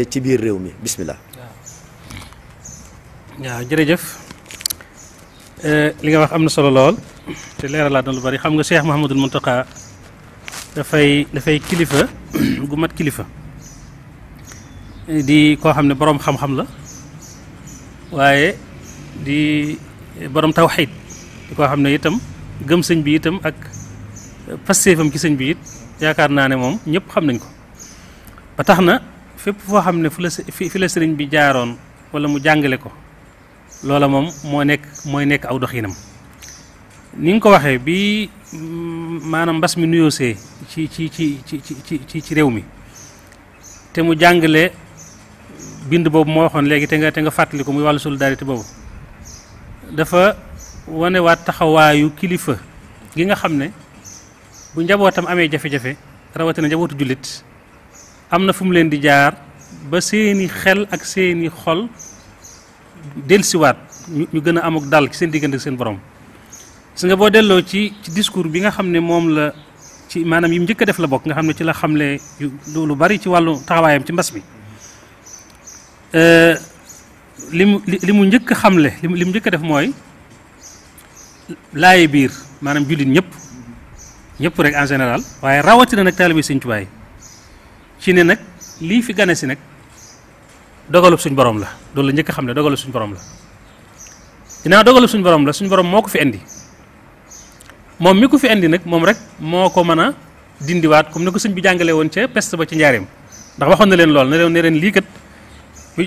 ci biir réew mi bismillah. waaw jërëjëf li nga wax am na solo lool te leeralaat na lu bari xam nga Cheikh Mouhamadul Mountakha dafay kilifa gu mat kilifa di koo xam ne boroom xam-xam la waaye di boroom tawxiid di koo xam ne itam gëm sëñ bi itam ak pastéefam ci sëñ bi it yaakaar naa ne moom ñëpp xam nañ ko ba tax na fépp foo xam ne fi la sëriñ bi jaaroon wala mu jàngale ko loola moom mooy nekk aw doxinam ni nga ko waxee bi maanaam mbas mi nuyoosee ci réew mi te mu jàngale bind boobu moo waxoon léegi te nga fàttali ko muy wàllu solidarité boobu dafa wanewaat taxawaayu kilifa gi nga xam ne bu njabootam amee jafe-jafe rawatina njabootu jullit am na fu mu leen di jaar ba seeni xel ak seeni xol dellusiwaat ñu gën a amuk dal ci seen diggante ak seen borom. gis nga boo delloo ci discours bi nga xam ne moom la ci maanaam yi mu njëkk a def la bokk nga xam ne ci la xamle lu bari ci wàllu taxawaayam ci mbas mi li mu njëkk a xamle li mu njëkk a def mooy laaye biir maanaam jullit ñëpp rek en général waaye rawatina nag taalibe Sëñ Tuubaa ci ne nag lii fi gane si nag dogalub suñ borom la loolu la njëkk a xamle dogalub suñ borom la ginnaaw dogalub suñ borom la suñ borom moo ko fi indi moom mi ko fi indi nag moom rek moo ko mën a dindiwaat comme ni ko sëñ bi jàngale woon ca peste ba ci njaareem ndax waxoon na leen lool ne leen lii kat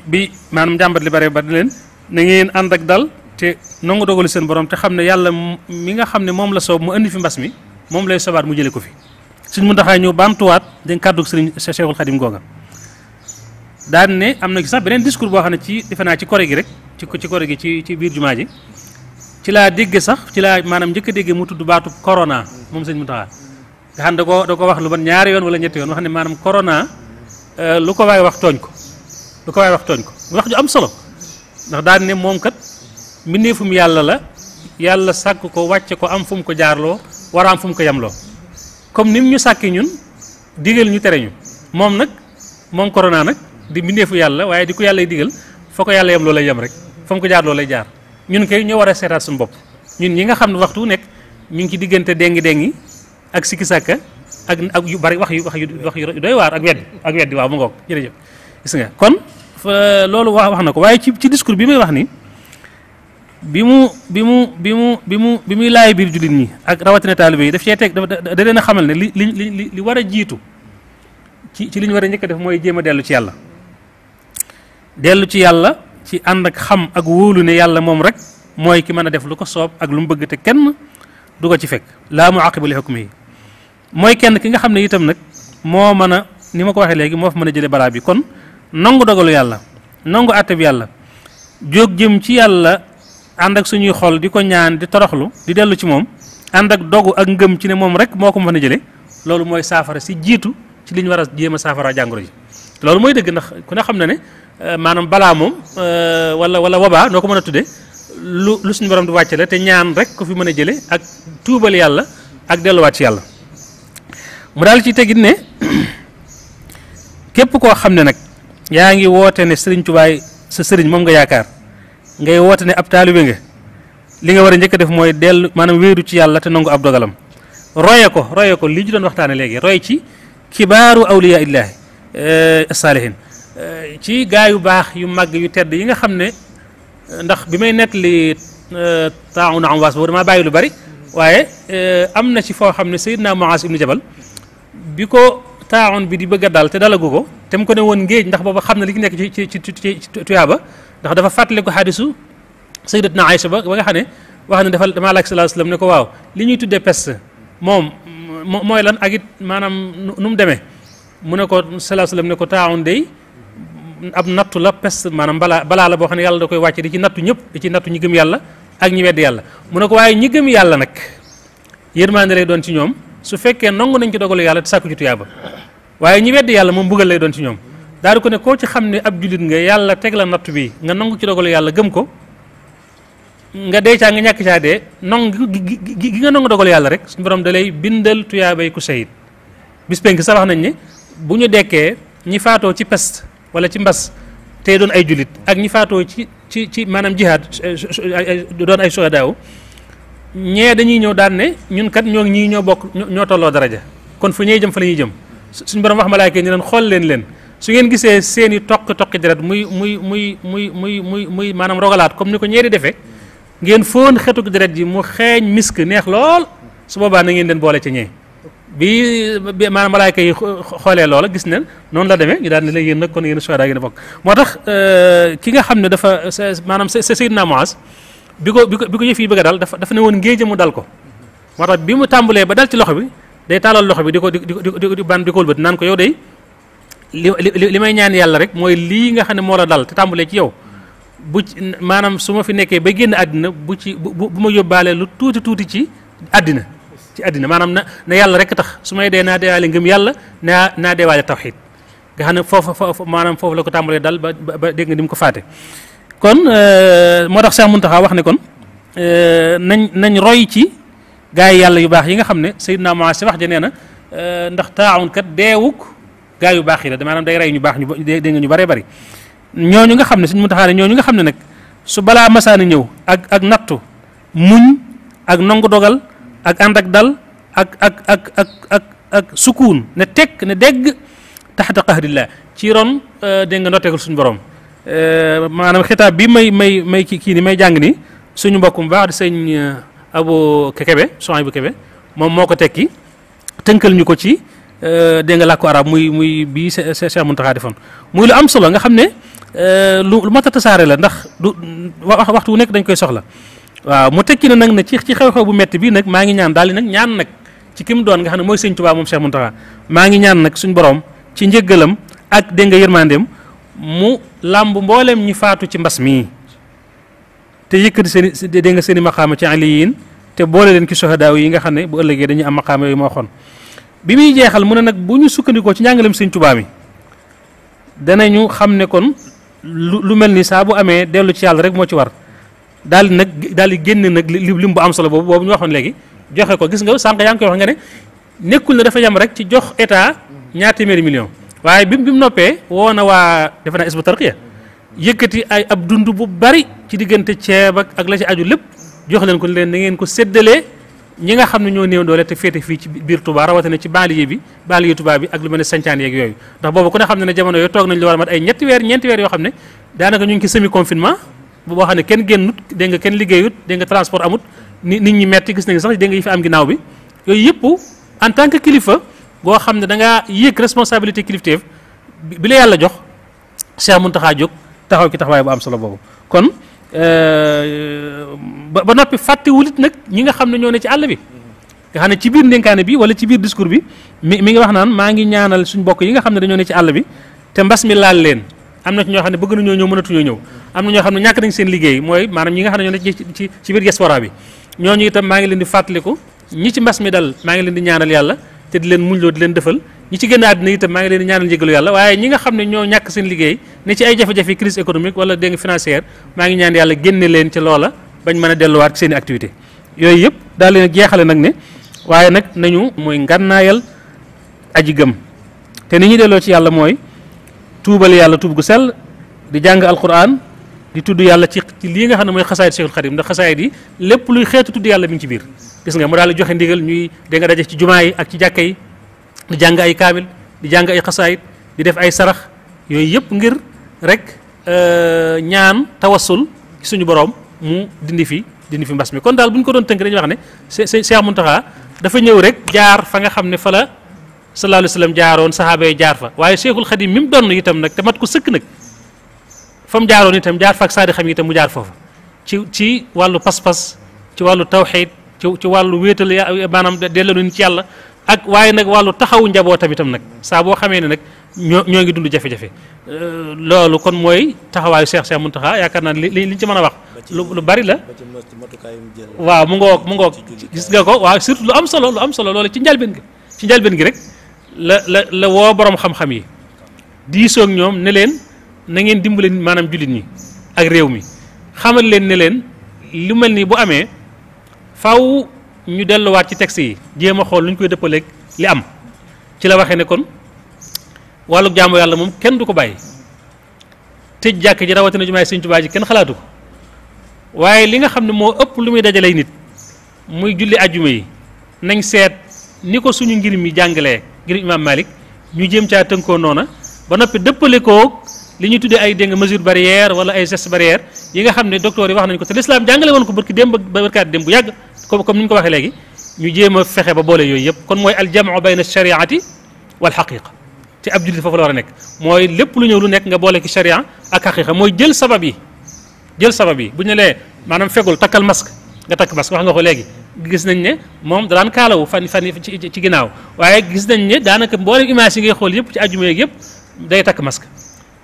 bi maanaam njàmbat li bare ba di leen na ngeen ànd ak dal te nangu dogalu seen borom te xam ne yàlla mi nga xam ne moom la soob mu indi fi mbas mi moom lay sobaat mu jële ko fi suñ mun taxaa ñëw baamtuwaat dañ kàddu sëriñ Cheikhul Khadim googa daan ne am na sax beneen discours boo xam ne ci defe naa ci kore gi rek ci kore gi ci biir jumaa ji ci laa dégge sax ci laa maanaam njëkk a dégge mu tudd baatu corona moom sëñ Muntaxa nga xam da ko wax lu ban ñaari yoon wala ñetti yoon wax ne maanaam corona lu ko waaye wax tooñ ko wax ju am solo ndax daan ne moom kat mbindeefum yàlla la yàlla sàkk ko wàcce ko am fu mu ko jaarloo war a am fu mu ko yemloo comme ni mu ñu sàkki ñun digal ñu tere ñu moom corona nag di mbindeefu yàlla waaye di ko yàlla digal foo ko yàlla yem loo lay yem rek fa mu ko jaar loo lay jaar ñun kay ñoo war a seetaat suñu bopp ñun ñi nga xam ne waxtu nekk ñu ngi ci diggante dengi ak sikki sàkka ak yu bari wax yu doy waar ak weddi waaw mu ngoog jërëjëf gis nga kon loolu wax na ko waaye ci discours bi muy wax ni bi muy laay biir jullit ñi ak rawatina taalibe yi daf cee teg da leen a xamal ne li war a jiitu ci li ñu war a njëkk a def mooy jéem a dellu ci yàlla ci ànd ak xam ak wóolu ne yàlla moom rek mooy ki mën a def lu ko soob ak lu mu bëgg te kenn du ko ci fekk laa muaqiba li hukmihi mooy kenn ki nga xam ne itam nag moo mën a ni ma ko waxee léegi moo fa mën a jëlee balaa bi kon nangu dogalu yàlla nangu àtte bi yàlla jóg jëm ci yàlla ànd ak suñuy xol di ko ñaan di toroxlu di dellu ci moom ànd ak dogu ak ngëm ci ne moom rek moo ko mën a jëlee loolu mooy saafara si jiitu ci li ñu war a jéem a saafara jàngoro ji loolu mooy dëgg ndax ku ne xam na ne maanaam balaa moom wala wabaa noo ko mën a tuddee lu suñu borom di wàcce la te ñaan rek ko fi mën a jële ak tuubal yàlla ak delluwaat ci yàlla mu daal ci tegit ne képp koo xam ne nag yaa ngi woote ne sëriñ Tuubaa sa sëriñ moom nga yaakaar ngay woote ne ab taalibe nga li nga war a njëkk a def mooy dellu maanaam wéeru ci yàlla te nangu ab dogalam roye ko li ñu doon waxtaane léegi roy ci kibaaru awliyaa illaahi saalihin ci gaa yu baax yu màgg yu tedd yi nga xam ne ndax bi may nett li taawun am waas boobu damaa bàyyi lu bari waaye am na ci foo xam ne Seydina Muaaz ibnu Jabal bi ko taawun bi di bëgg a dal te dalagu ko te mu ko ne woon ngéej ndax booba xam ne li nekk ci tuyaaba ndax dafa fàttali ko xaadisu Sayyidatuna Aïcha ba nga xam ne wax ne damaa laaj sallallahu alayhi wasallam ne ko waaw li ñuy tuddee peste moom mooy lan ak it maanaam nu mu demee mu ne ko sallallahu alayhi wasallam ne ko taawun day ab nattu la peste maanaam balaa la boo xam ne yàlla da koy wàcce di ci nattu ñëpp di ci nattu ñi gëm yàlla ak ñi wedd yàlla mu ne ko waaye ñi gëm yàlla nag yërmande lay doon ci ñoom su fekkee nangu nañ ci dogalu yàlla te sàkku ci tuyaaba waaye ñi wedd yàlla moom mbugal lay doon ci ñoom daal di ko ne koo ci xam ne ab jullit nga yàlla teg la nattu bi nga nangu ci dogalu yàlla gëm ko nga dee caa nga ñàkk caa dee gi nga nangu dogalu yàlla rek suñu borom da lay bindal tuyaabay ku sayid bis penk sax wax nañ ne bu ñu dekkee ñi faatoo ci peste wala ci mbas tey doon ay jullit ak ñi faatoo ci maanaam jihaad doon ay suhadaaw ñee dañuy ñëw daan ne ñun kat ñoo bokk ñoo tolloo daraja kon fu ñuy jëm fa la ñuy jëm suñu borom wax malaayka yi ni leen xool leen su ngeen gisee seen i toqi deret muy maanaam rogalaat comme ni ko ñeeri defee ngeen foon xetuk deret ji mu xeeñ misk neex lool su boobaa na ngeen leen boole ca ñee bi maanaam malaayka yi xoolee loola gis ne noonu la demee ñu daal ne la yéen nag kon yéen suhadaa yéen a bokk moo tax ki nga xam ne dafa maanaam Seydina Muaaz bi ko yëf yi bëgg a dal dafa ne woon ngéej mu dal ko moo tax bi mu tàmbalee ba dal ci loxo bi day taalal loxo bi di ko wëlbati naan ko yow day li may ñaan yàlla rek mooy lii nga xam ne moo la dal te tàmbalee ci yow maanaam su ma fi nekkee ba génn àddina bu ma yóbbaalee lu tuuti ci àddina maanaam na yàlla rek tax su may dee naa deewaale ngëm yàlla naa deewaale tawxiid nga xam ne foofu maanaam foofu la ko tàmbalee dal ba dégg nga ni mu ko faate kon moo tax Cheikh Mountakha wax ne kon nañ roy ci gaa yi yàlla yu baax yi nga xam ne Seydina Muaaz si wax ja nee na ndax taawun kat deewuk gaa yu baax yi la maanaam day rey ñu baax ñu dégg nga ñu bëree bëri ñooñu nga xam ne Sëñ Mountakha ne ñooñu nga xam ne nag su balaa masaana ñëw ak nattu muñ ak nangu dogal ak ànd ak dal ak sukuun ne tekk ne dégg taxta qahrillah ci ron dégg nga ndoteekal suñu borom maanaam xitaab bi may kii ni may jàng ni suñu mbokkum baax di sëñ Abu Kebe Sohaybu Kebe moom moo ko tekki tënkal ñu ko ci dégg nga làkku arab muy bii Cheikh Mountakha defoon muy lu am solo nga xam ne lu mat a tasaare la ndax du waxtu wu nekk dañ koy soxla waaw mu tekki na nag ne ci xew-xew bu metti bii nag maa ngi ñaan daal di nag ñaan nag ci ki mu doon nga xam ne mooy sëñ Tuubaa moom Cheikh Mountakha maa ngi ñaan nag suñu borom ci njëggalam ak dégg nga yërmandeem mu làmb mboolem ñi faatu ci mbas mii te yëkkati dégg nga seen i maqaama ci aliyin te boole leen ci sohadaaw yi nga xam ne bu ëllëgee dañuy am maqaama yooyu moo xoon bi muy jeexal mu ne nag bu ñu sukkandikoo ci njàngaleem sëñ Tuubaa mi danañu xam ne kon lu mel ni saa bu amee dellu ci yàlla rek moo ci war daal di génn nag lim bu am solo boobu ñu waxoon léegi joxe ko gis nga sànq yaa ngi koy wax nga ne nekkul ne dafa yem rek ci jox état ñaar téeméeri million waaye bi mu noppee woo na waa defe naa Hizbut Tarqiyyah yëkkati ab dund bu bari ci diggante ceeb ak la ci aju lépp jox leen ko leen na ngeen ko séddalee ñi nga xam ne ñoo néew doole te féete fii ci biir Touba rawatina ci banlieue Touba bi ak lu mel ne sancaan yeeg yooyu ndax boobu ku ne xam ne jamono yooyu toog nañ lu war a mat ay ñeenti weer yoo xam ne daanaka ñu ngi ci semi confinement boo xam ne kenn génnut dégg nga kenn liggéeyut dégg nga transport amut nit ñi metti gis nañ sax dégg nga yi fi am ginnaaw bi yooyu yëpp en tant que kilifa goo xam ne da ngaa yëg responsabilité kilifteef bi la yàlla jox Cheikh Mountakha jóg taxaw ci taxawaay bu am solo boobu kon ba noppi fàttewulit nag ñi nga xam ne ñoo ne ci àll bi nga xam ne ci biir ndénkaane bi wala ci biir discours bi mi ngi wax naan maa ngi ñaanal suñu bokk yi nga xam ne dañoo ne ci àll bi te mbas mi laal leen am na ci ñoo xam ne bëgg nañoo ñëw mënatuñoo ñëw am na ñoo xam ne ñàkk nañ seen liggéey mooy maanaam ñi nga xam ne ñoo ne ci biir diaspora bi ñooñu itam maa ngi leen di fàttaliku ñi ci mbas mi dal maa ngi leen di ñaanal yàlla te di leen muñloo di leen defal ñi ci génn àddina itam maa ngi leen di ñaanal njëgalu yàlla waaye ñi nga xam ne ñoo ñàkk seen liggéey ne ci ay jafe-jafe crise économique wala dégg nga financière maa ngi ñaan yàlla génne leen ci loola bañ mën a delluwaat ci seen i activité yooyu yëpp daal leen jeexale nag ne waaye nag nañu mooy ngànnaayal aji gëm te ni ñu delloo ci yàlla mooy tuubal yàlla tuub gu sell di jàng alquran di tudd yàlla ci lii nga xam ne mooy xasaayid Cheikhul Khadim ndax xasaayid yi lépp luy xeetu tudd yàlla mi ngi ci biir gis nga mu daal di joxe ndigal ñuy dégg nga daje ci jumaa yi ak ci jàkka yi di jàng ay kaamil di jàng ay xasaayid di def ay sarax yooyu yëpp ngir rek ñaan tawassul ci suñu borom mu dindi fi mbas mi kon daal bu ñu ko doon tënk dañuy wax ne Cheikh Mountakha dafa ñëw rek jaar fa nga xam ne fa la sallallahu alayhi wa sallam jaaroon sahaaba yi jaar fa waaye Cheikhul Khadim mi mu doon itam nag te mat ko sëkk nag fa mu jaaroon itam jaar fa ak saadi xam itam mu jaar foofu ci wàllu pas-pas ci wàllu tawxiid ci wàllu wéetal maanaam delloo nit ci yàlla ak waaye nag wàllu taxawu njabootam itam nag saa boo xamee ne nag ñoo ngi dund jafe-jafe loolu kon mooy taxawaayu Cheikh Mountakha yaakaar naa liñ ci mën a wax lu bari la waaw mu ngoog gis nga ko waaw surtout lu am solo loolu ci njalbeen gi rek la woo borom xam-xam yi diisoog ñoom ne leen na ngeen dimbale maanaam jullit ñi ak réew mi xamal leen ne leen lu mel ni bu amee faw ñu delluwaat ci texte yi jéem a xool lu ñu koy dëppaleeg li am ci la waxee ne kon wàllu jaamu yàlla moom kenn du ko bàyyi tëj jàkk ji rawatina jumaay Sëñ Tuubaa ji kenn xalaatu ko waaye li nga xam ne moo ëpp lu muy dajalay nit muy julli ajjuma yi nañ seet ni ko suñu ngir mi jàngalee ngir Imaam Malik ñu jéem caa tënkoo noona ba noppi dëppale koog li ñuy tuddee ay dégg nga mesure barrière wala ay gestes barrière yi nga xam ne docteur yi wax nañ ko te l'islam jàngale woon ko barki démb ba barkaat démb bu yàgg comme ni ñu ko waxee léegi ñu jéem a fexe ba boole yooyu yëpp kon mooy aljamu bayna shariati wal xaqiqa te ab jullit foofu la war a nekk mooy lépp lu ñëw lu nekk nga boole ki sharia ak xaqiqa mooy jël sabab yi bu ñu lee maanaam fegul takkal masque nga takk masque wax nga ko léegi gis nañ ne moom daan kaalawu fan ci ginnaaw waaye gis nañ ne daanaka mboolem image yi ngay xool yëpp ci àjjuma yeeg yëpp day takk masque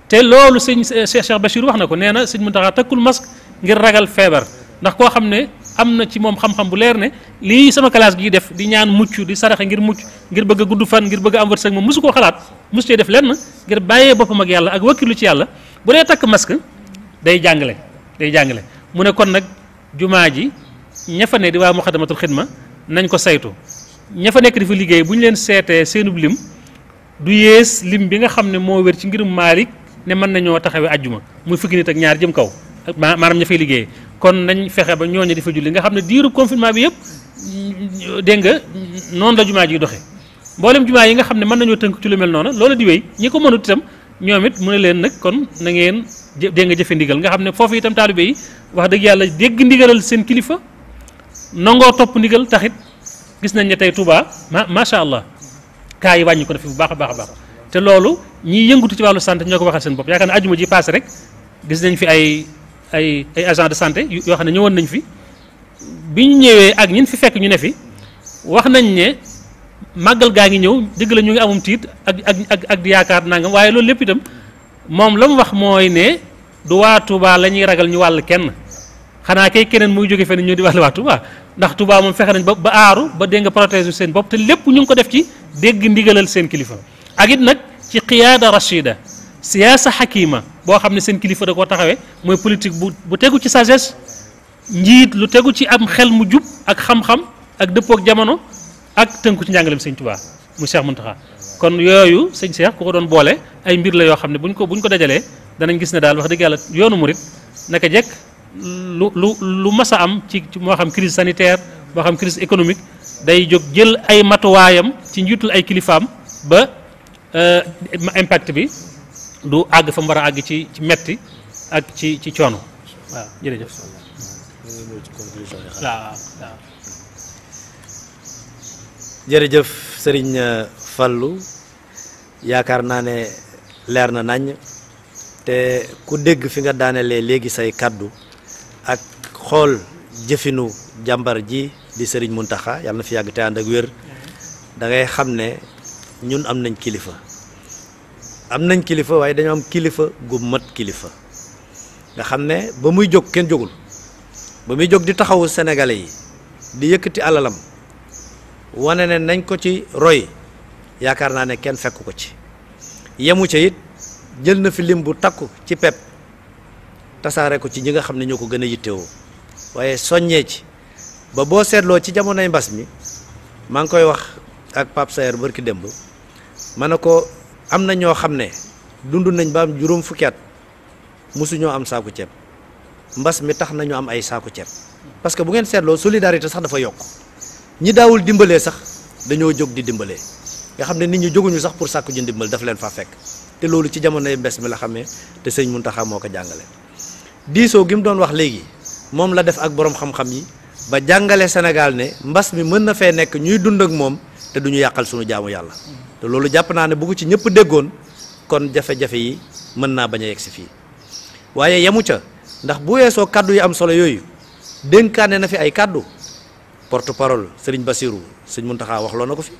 te loolu sëñ Cheikh Bachir wax na ko nee na sëñ Mountakha takkul masque ngir ragal feebar ndax koo xam ne am na ci moom xam-xam bu leer ne lii sama classe gi def di ñaan mucc di saraxe ngir mucc ngir bëgg a gudd fan ngir bëgg a am wërsëg moom mosu koo xalaat mosu cee def lenn ngir bàyyee boppam ak yàlla ak wakkilu ci yàlla bu dee takk masque day jàngale mu ne kon nag jumaa ji ña fa ne di waa Muxaddamatul Xidma nañ ko saytu ña fa nekk di fa liggéey bu ñu leen seetee seenub lim du yées lim bi nga xam ne moo wér ci ngirum Maalik ne mën nañoo taxawee ajjuma muy fukki nit ak ñaar jëm kaw maanaam ña fay liggéeyee kon nañ fexe ba ñooñu di fa julli nga xam ne diiru confinement bi yëpp dégg nga noonu la jumaa ji doxee mboolem jumaa yi nga xam ne mën nañoo tënk ci lu mel noonu loolu di wéy ñi ko mënut itam ñoom it mu ne leen nag kon na ngeen dégg nga jëfe ndigal nga xam ne foofu itam taalibe yi wax dëgg yàlla dégg ndigalal seen kilifa nangoo topp ndigal taxit gis nañ ne tey Touba macha allah kaa yi wàññi ko na fi bu baax a baax te loolu ñiy yëngutu ci wàllu santé ñoo ko waxal seen bopp yaakaar ne ajuma ji passé rek gis nañ fi ay agent de santé yoo xam ne ñëwoon nañ fi bi ñu ñëwee ak ñin fi fekk ñu ne fi wax nañ ne màggal gaa ngi ñëw dëgg la ñu ngi amum tiit ak di yaakaar nangam waaye loolu lépp itam moom la mu wax mooy ne du waa Touba la ñuy ragal ñu wàll kenn xanaa kay keneen muy jóge fenn ñoo di wàll waa Touba ndax Touba moom fexe nañ ba aaru ba dégg nga protéger seen bopp te lépp ñu ngi ko def ci dégg ndigalal seen kilifa ak it nag ci qiyaada rachida siyaasa xakima boo xam ne seen kilifa da koo taxawee mooy politique bu tegu ci sagesse njiit lu tegu ci am xel mu jub ak xam-xam ak dëppook jamono ak tënku ci njàngaleem sëñ Touba mu Cheikh Mountakha kon yooyu sëñ Cheikh ku ko doon boole ay mbir la yoo xam ne buñ ko dajalee danañ gis ne daal wax dëgg yàlla yoonu murit naka jekk lu mas a am ci moo xam crise sanitaire moo xam crise économique day jóg jël ay matuwaayam ci njiitul ay kilifaam ba impact bi du àgg fa mu war a àgg ci metti ak ci coono waaw jërëjëf. waaw. jërëjëf Serigne Fallou yaakaar naa ne leer na nañ te ku dégg fi nga daanelee léegi say kaddu ak xool jëfinu jàmbar ji di Serigne Mountakha yàlla na fi yàgg te ànd ak wér da ngay xam ne ñun am nañ kilifa waaye dañoo am kilifa gu mat kilifa nga xam ne ba muy jóg kenn jógul ba muy jóg di taxawu sénégalais yi di yëkkati alalam wane ne nañ ko ci roy yaakaar naa ne kenn fekk ko ci yemu ca it jël na fi lim bu takku ci pep tasaare ko ci ñi nga xam ne ñoo ko gën a yittewoo waaye soññee ci ba boo seetloo ci jamonoy mbas mi maa ngi koy wax ak Pape Sayer barki démb ma ne ko am na ñoo xam ne dund nañ ba am juróom fukki at mosuñoo am saaku ceeb mbas mi tax nañu am ay saaku ceeb parce que bu ngeen seetloo solidarité sax dafa yokk ñi daawul dimbalee sax dañoo jóg di dimbalee nga xam ne nit ñi jóguñu sax pour sàkku ji ndimbal daf leen faa fekk te loolu ci jamonoy mbes mi la xamee te sëñ Mountakha moo ko jàngale diisoo gi mu doon wax léegi moom la def ak borom xam-xam yi ba jàngale Sénégal ne mbas mi mën na fee nekk ñuy dund ak moom te duñu yàqal suñu jaamu yàlla te loolu jàpp naa ne bu ko ci ñëpp déggoon kon jafe-jafe yi mën naa bañ a yegg si fii waaye yemu ca ndax bu weesoo kaddu yi am solo yooyu dénkaane na fi ay kaddu porte parole Serigne Bassirou sëñ Mountakha wax loo na ko fi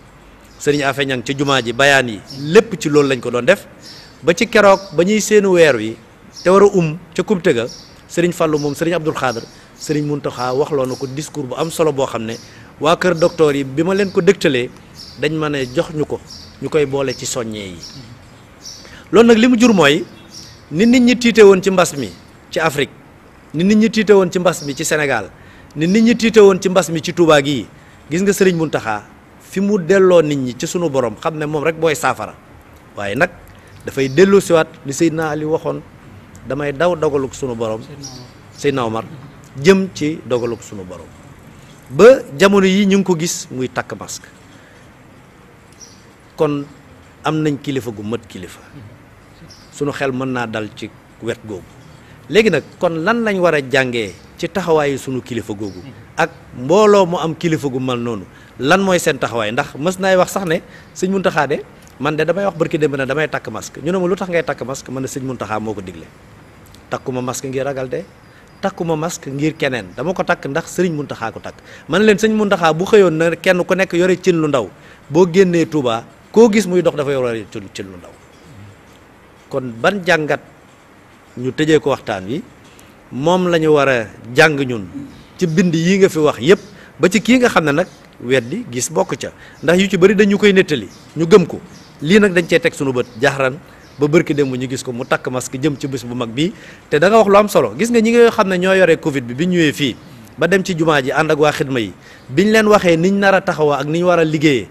Serigne Afe Ñang ci jumaa ji bayaan yi lépp ci loolu lañ ko doon def ba ci keroog ba ñuy seenu weer wi te war a ca kumte ga Serigne Fallou moom Serigne Abdoul Khadr Serigne Mountakha wax loo na ko discours bu am solo boo xam ne waa kër docteur yi bi ma leen ko dëgtalee dañ ma ne jox ñu ko ñu koy boole ci soññee yi loolu nag li mu jur mooy ni nit ñi tiite woon ci mbas mi ci Afrique ni nit ñi tiite woon ci mbas mi ci Sénégal ni nit ñi tiite woon ci mbas mi ci Touba gii gis nga Serigne Mountakha fi mu delloo nit ñi ci sunu borom xam ne moom rek booy saafara waaye nag dafay delloo siwaat li Seydina Ali waxoon damay daw dogaluk sunu borom Seydina Omar jëm ci dogaluk sunu borom ba jamono yi ñu ngi ko gis muy takk masque kon am nañ kilifa gu mat kilifa sunu xel mën naa dal ci wet googu léegi nag kon lan lañ war a jàngee ci taxawaayu sunu kilifa googu ak mbooloo mu am kilifa gu mal noonu lan mooy seen taxawaay ndax mës naay wax sax ne sëñ Mountakha de man de damay wax barki démb ne damay takk masque ñu ne ma lu tax ngay takk masque man ne sëñ Mountakha moo ko digle takkuma masque ngir ragal de takkuma masque ngir keneen dama ko takk ndax sëriñ Mountakha ko takk man leen sëñ Mountakha bu xëyoon na kenn ku nekk yore cin lu ndaw boo génnee Touba koo gis muy dox dafa yore cin lu ndaw kon ban jàngat ñu tëjee ko waxtaan wi moom la ñu war a jàng ñun ci bind yii nga fi wax yëpp ba ci kii nga xam ne nag weddi gis bokk ca ndax yu ci bëri dañu koy nettali ñu gëm ko lii nag dañ cee teg sunu bët jaxran ba bërki démb ñu gis ko mu takk masque jëm ci bés bu mag bii te da nga wax lu am solo gis nga ñi nga xam ne ñoo yore Covid bi ñëwee fii ba dem ci jumaa ji ànd ak waa xidma yi biñ leen waxee niñ nar a taxawaa ak niñ war a liggéeyee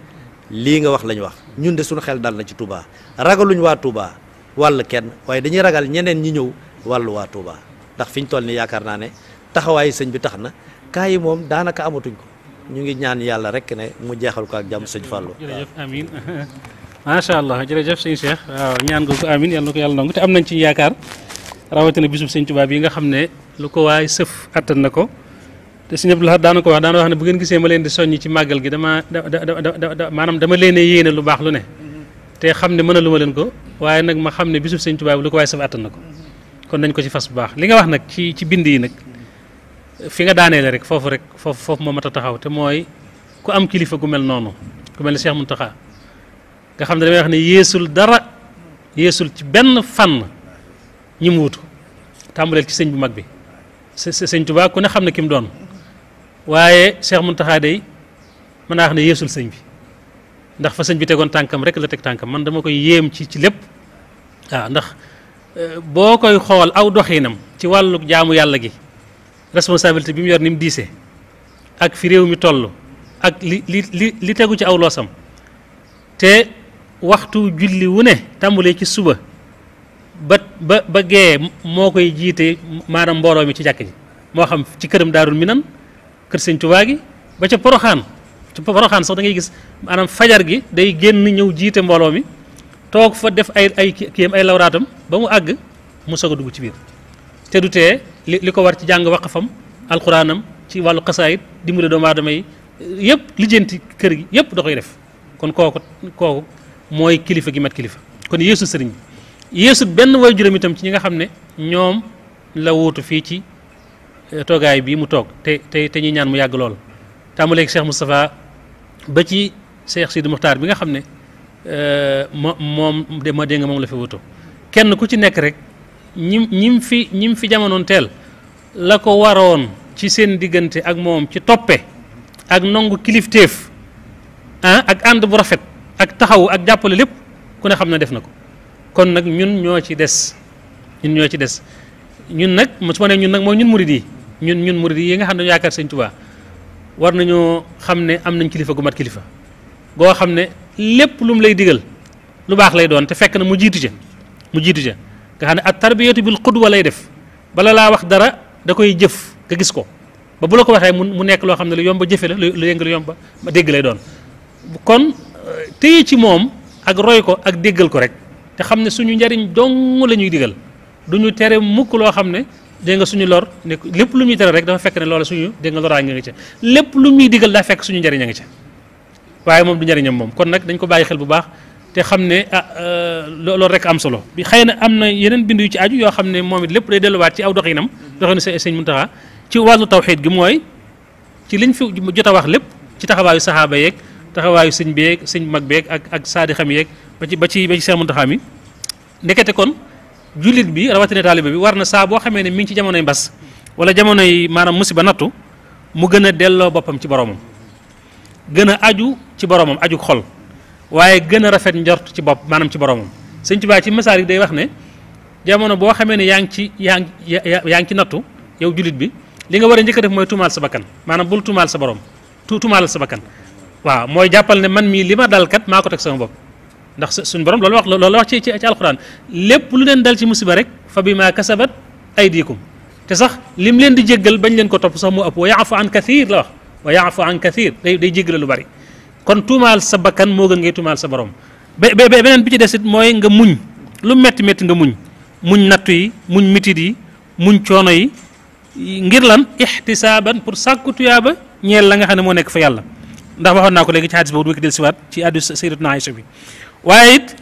lii nga wax lañ wax ñun de suñu xel dal na ci Touba ragaluñ waa Touba wàll kenn waaye dañuy ragal ñeneen ñi ñëw wàllu waa Touba ndax fi ñu toll ni yaakaar naa ne taxawaayu sëñ bi tax na kaa yi moom daanaka amatuñ ko ñu ngi ñaan yàlla rek ne mu jeexal ko ak jàmm sëñ Fallou. jërëjëf amiin macha allah jërëjëf sëñ Cheikh waaw ñaan nga ko amiin yàlla na ko yàlla nangu te am nañ ci yaakaar rawatina bisub sëñ Touba bi nga xam ne lu ko waay sëf attan na ko te sëñ Abdou Lahad daana ko wax ne bu ngeen gisee ma leen di soññi ci màggal gi maanaam dama leen a yéene lu baax lu ne te xam ne mënalu ma leen ko waaye nag ma xam ne bisub sëñ Touba bi lu ko waay sëf attan na ko kon nañ ko ci fas bu baax li nga wax nag ci bind yi nag fi nga daaneele rek foofu moo mat a taxaw te mooy ku am kilifa gu mel noonu ku mel ne Cheikh Mountakha nga xam ne damay wax ne yeesul ci benn fànn ñi mu wutu tàmbaleel ci sëñ bu mag bi sëñ Touba ku ne xam ne ki mu doon waaye Cheikh Mountakha day mën naa wax ne yeesul sëñ bi ndax fa sëñ bi tegoon tànkam rek la teg tànkam man dama koy yéem ci lépp waaw ndax boo koy xool aw doxinam ci wàllu jaamu yàlla gi responsabilité bi mu yor ni mu diisee ak fi réew mi toll ak li tegu ci aw loosam te waxtu julli wu ne tàmbalee ci suba ba gee moo koy jiite maanaam mbooloo mi ci jàkk ji moo xam ci këram Daarul Minan kër Sëñ Tuubaa gi ba ca Poroxaan sax da ngay gis maanaam fajar gi day génn ñëw jiite mbooloo mi toog fa def ay kiyam ay lawraatam ba mu àgg mu soog a dugg ci biir te du tee li ko war ci jàng waqafam alxuraanam ci wàllu xasaayit dimbale doomu aadama yi yëpp lijjanti kër gi yëpp da koy def kon kooku mooy kilifa gi mat kilifa kon yeesu sëriñ bi yeesu benn way juróom itam ci ñi nga xam ne ñoom la wuutu fii ci toogaay bii mu toog te ñuy ñaan mu yàgg lool tàmbaleeg Cheikh Moustapha ba ci Cheikh Sidi Muxtaar bi nga xam ne moom la fi wutu kenn ku ci nekk rek ñim fi jamonoon teel la ko waroon ci seen diggante ak moom ci toppe ak nongu kilifteef ak ànd bu rafet ak taxaw ak jàppale lépp ku ne xam na def na ko kon nag ñun ñoo ci des ñun nag su ma nee ñun nag mooy ñun murid yi ñun murid yi nga xam ne dañu yaakaar Sëñ Tuubaa war nañoo xam ne am nañ kilifa gu mat kilifa goo xam ne lépp lu mu lay digal lu baax lay doon te fekk na mu jiitu ca nga xam ne at tarbiyatu bil qudwa lay def bala laa wax dara da koy jëf nga gis ko ba bu la ko waxee mu nekk loo xam ne lu yomb a jëfe la lu yëngu lu yomb a dégg lay doon kon téye ci moom ak roy ko ak déggal ko rek te xam ne suñu njariñ dong la ñuy digal du ñu tere mukk loo xam ne dégg nga suñu lor ne lépp lu ñuy tere rek dafa fekk ne loola suñu dégg nga loraa nga ca lépp lu muy digal daa fekk suñu njariñ a ngi ca waaye moom du njariñam moom kon nag dañ ko bàyyi xel bu baax te xam ne loolu rek am solo bi xëy na am na yeneen bind yu ci aju yoo xam ne moom it lépp day delluwaat ci aw doxinam doxinu sëñ Muntaxa ci wàllu tawxiid gi mooy ci liñ fi jot a wax lépp ci taxawaayu saxaaba yeeg taxawaayu sëñ beeg sëñ mag beeg ak saadi xam yeeg ba ci sëñ Muntaxa mi ndekete kon jullit bi rawatina taaliba bi war na saa boo xamee ne mi ngi ci jamonoy mbas wala jamonoy maanaam musiba nattu mu gën a delloo boppam ci boromam gën a aju ci boromam aju xol waaye gën a rafet njort ci bopp maanaam ci boromam Sëñ Tuubaa ci Masaalik day wax ne jamono boo xamee ne yaa ngi ci nattu yow jullit bi li nga war a njëkk a def mooy tuumaal sa bakkan maanaam bul tuumaal sa borom tuumaalal sa bakkan waaw mooy jàppal ne man mii li ma dal kat maa ko teg sama bopp ndax suñu borom loolu wax ci alxuraan lépp lu leen dal ci musiba rek fa bi maa kasabat aydikum te sax lim leen di jéggal bañ leen ko topp sax mu ëpp wa yaafu an kathir la wax wa yaafu an kathir day jéggale lu bari kon tuumaal sa bakkan moo gën ngay tuumaal sa borom beneen bi ci desit mooy nga muñ lu metti nga muñ nattu yi muñ mitit yi muñ coono yi ngir lan ixtisaaban pour sàkku tuyaaba ñeel la nga xam ne moo nekk fa yàlla ndax waxoon naa ko léegi ci hadis boobu du ma ko del siwaat ci hadis sayyidatuna Aïcha bi waaye it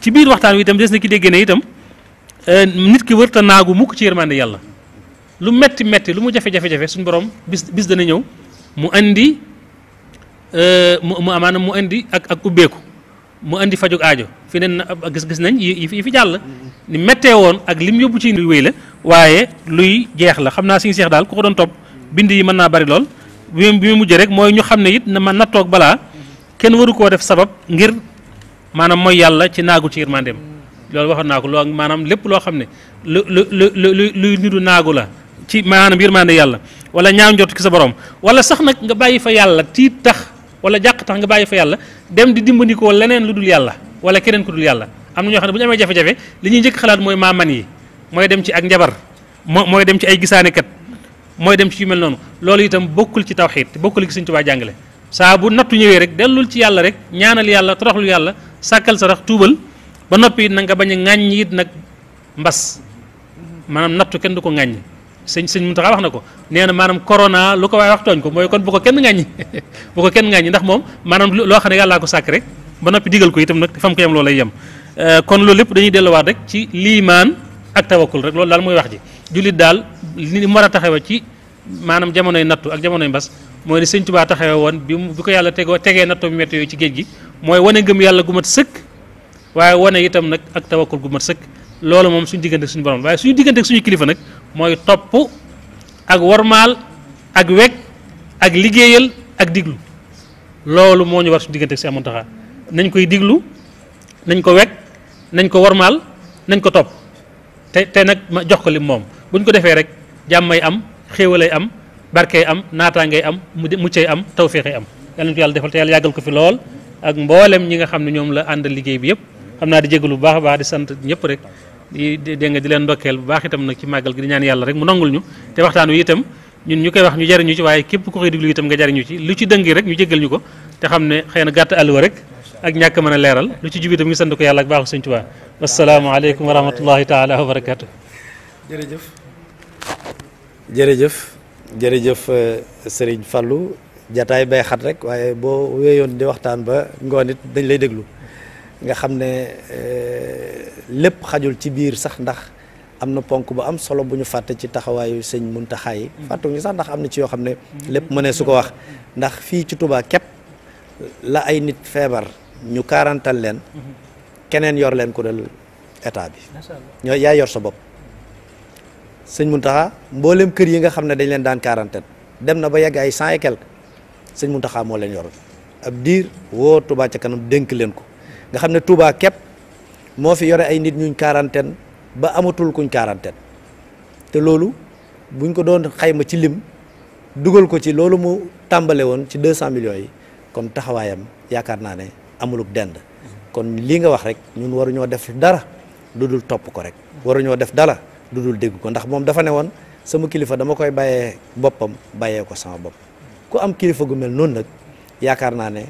ci biir waxtaan wi itam des na ki déggee ne itam nit ki wërta naagu mukk ci yërmande yàlla lu metti lu mu jafe-jafe suñu borom bis dana ñëw mu andi mu indi ak ubbeeku mu indi fajug aajo fi ne gis nañ yi fi jàll ni méttee woon ak lim yóbbu ci luy wéy la waaye luy jeex la xam naa suñu seex daal ku ko doon topp bind yi mën naa bari lool bi mu mujjee rek mooy ñu xam ne it na ma nattoog balaa kenn waru koo def sabab ngir maanaam mooy yàlla ci naagu ci yërmandeem loolu waxoon naa ko loo maanaam lépp loo xam ne luy nidu naagu la ci maanaam yërmande yàlla wala ñaaw njort ki sa borom wala sax nag nga bàyyi fa yàlla tiit tax wala jàq tax nga bàyyi fa yàlla dem di dimbandikoo leneen lu dul yàlla wala keneen ku dul yàlla am na ñoo xam ne bu ñu amee jafe-jafe li ñuy njëkk xalaat mooy maaman yi mooy dem ci ak njabar mooy dem ci ay gisaanekat mooy dem ci yu mel noonu loolu itam bokkul ci tawxiid bokkul ci Sëñ Tuubaa jàngale saa bu nattu ñëwee rek dellul ci yàlla rek ñaanal yàlla toroxlu yàlla sàkkal sa rax tuubal ba noppi it na nga bañ a ŋàññ it nag mbas maanaam nattu kenn du ko ŋàññ sëñ Muntaxa wax na ko nee na maanaam corona lu ko waaye wax tooñ ko mooy kon bu ko kenn ŋàññi bu ko kenn ŋàññi ndax moom maanaam loo xam ne yàllaa ko sàkk rek ba noppi digal ko itam nag fam ko yem loolu lay yem kon loolu lépp dañuy delluwaat rek ci liimaan ak tawakkul rek loolu daal mooy wax ji jullit daal li mu war a taxawe ci maanaam jamonoy nattu ak jamonoy mbas mooy ni Sëñ Tuubaa taxawe woon bi ko yàlla tegee nattu bi métti yooyu ci géej gi mooy wane ngëm yàlla gu mat sëkk waaye wane itam nag ak tawakkul gu mat sëkk loolu moom suñu diggante suñu borom waaye suñu diggante suñu kilifa nag mooy topp ak wormaal ak weg ak liggéeyal ak diglu loolu moo ñu war suñu diggante ak Sëñ Muntaxa nañ koy diglu nañ ko weg nañ ko wormaal nañ ko topp te nag ma jox ko lim moom buñ ko defee rek jàmmay am xéewalay am barkey am naataangay am muccay am tawféexay am yàlla nañu ko yàlla defal te yàlla yàggal ko fi lool ak mboolem ñi nga xam ne ñoom la àndal liggéey bi yëpp xam naa di jégalu bu baax a baax di sant ñëpp rek di dégg nga di leen ndokkeel bu baax itam nag ci màggal gi di ñaan yàlla rek mu nangul ñu te waxtaan wi itam ñun ñu koy wax ñu jariñu ci waaye képp ku koy diglu itam nga jariñu ci lu ci dëngi rek ñu jéggal ñu ko te xam ne xëy na gàtt àlluwa rek ak ñàkk mën a leeral lu ci jub itam ngi sant ko yàlla ak baaxu Sëñ Tuubaa wasalaamaaleykum wa rahmatullahi taala wa barakaatu. jërëjëf Serigne Fallou jataay bay xat rek waaye boo wéyoon di waxtaan ba ngoon it dañ lay déglu nga xam ne lépp xajul ci biir sax ndax am na ponk bu am solo bu ñu fàtte ci taxawaayu Sëñ Muntaxa yi fàttuñu sax ndax am na ci yoo xam ne lépp mënee su ko wax ndax fii ci Touba képp la ay nit feebar ñu kaarantal leen keneen yor leen ku del état bi ñoo yaa yor sa bopp Sëñ Muntaxa mboolem kër yi nga xam ne dañ leen daan quarantaine dem na ba yegg ay 100 et quelque Sëñ Muntaxa moo leen yor ab diir woo Touba ca kanam dénk leen ko nga xam ne Touba képp moo fi yore ay nit ñuñ quarantaine ba amatul kuñ quarantaine te loolu buñ ko doon xayma ci lim dugal ko ci loolu mu tàmbale woon ci 200 millions yi kon taxawaayam yaakaar naa ne amuluk dend kon lii nga wax rek ñun waruñoo def dara lu dul topp ko rek waruñoo def dara lu dul dégg ko ndax moom dafa ne woon sama kilifa dama koy bàyyee boppam bàyyee ko sama bopp ku am kilifa gu mel noonu nag yaakaar naa ne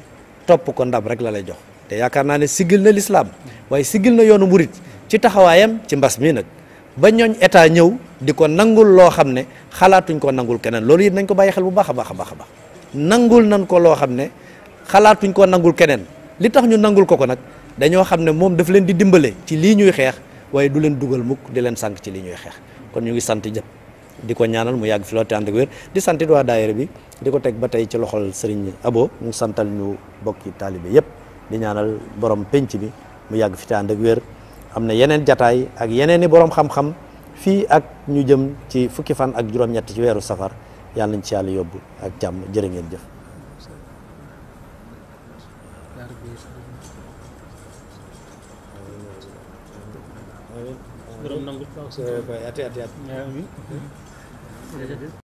topp ko ndam rek la lay jox te yaakaar naa ne siggil na lislaam waaye siggil na yoonu murit ci taxawaayam ci mbas mi nag ba ñooñ état ñëw di ko nangul loo xam ne xalaatuñ ko nangul keneen loolu it nañ ko bàyyi xel bu baax a baax a baax a baax nangul nañ ko loo xam ne xalaatuñ ko nangul keneen li tax ñu nangul ko nag dañoo xam ne moom daf leen di dimbale ci lii ñuy xeex waaye du leen dugal mukk di leen sànq ci lii ñuy xeex kon ñu ngi sant jëpp di ko ñaanal mu yàgg fi loolu te ànd ak wér di santit waa daayira bi di ko teg ba tey ci loxol Serigne Abo ñu santal ñu bokki taalibe yëpp di ñaanal borom penc bi mu yàgg fi te ànd ak wér am na yeneen jataay ak yeneen i borom xam-xam fii ak ñu jëm ci fukki fan ak juróom-ñett ci weeru safar yàlla nañ ci yàlla yóbbu ak jàmm jërë ngeen jëf.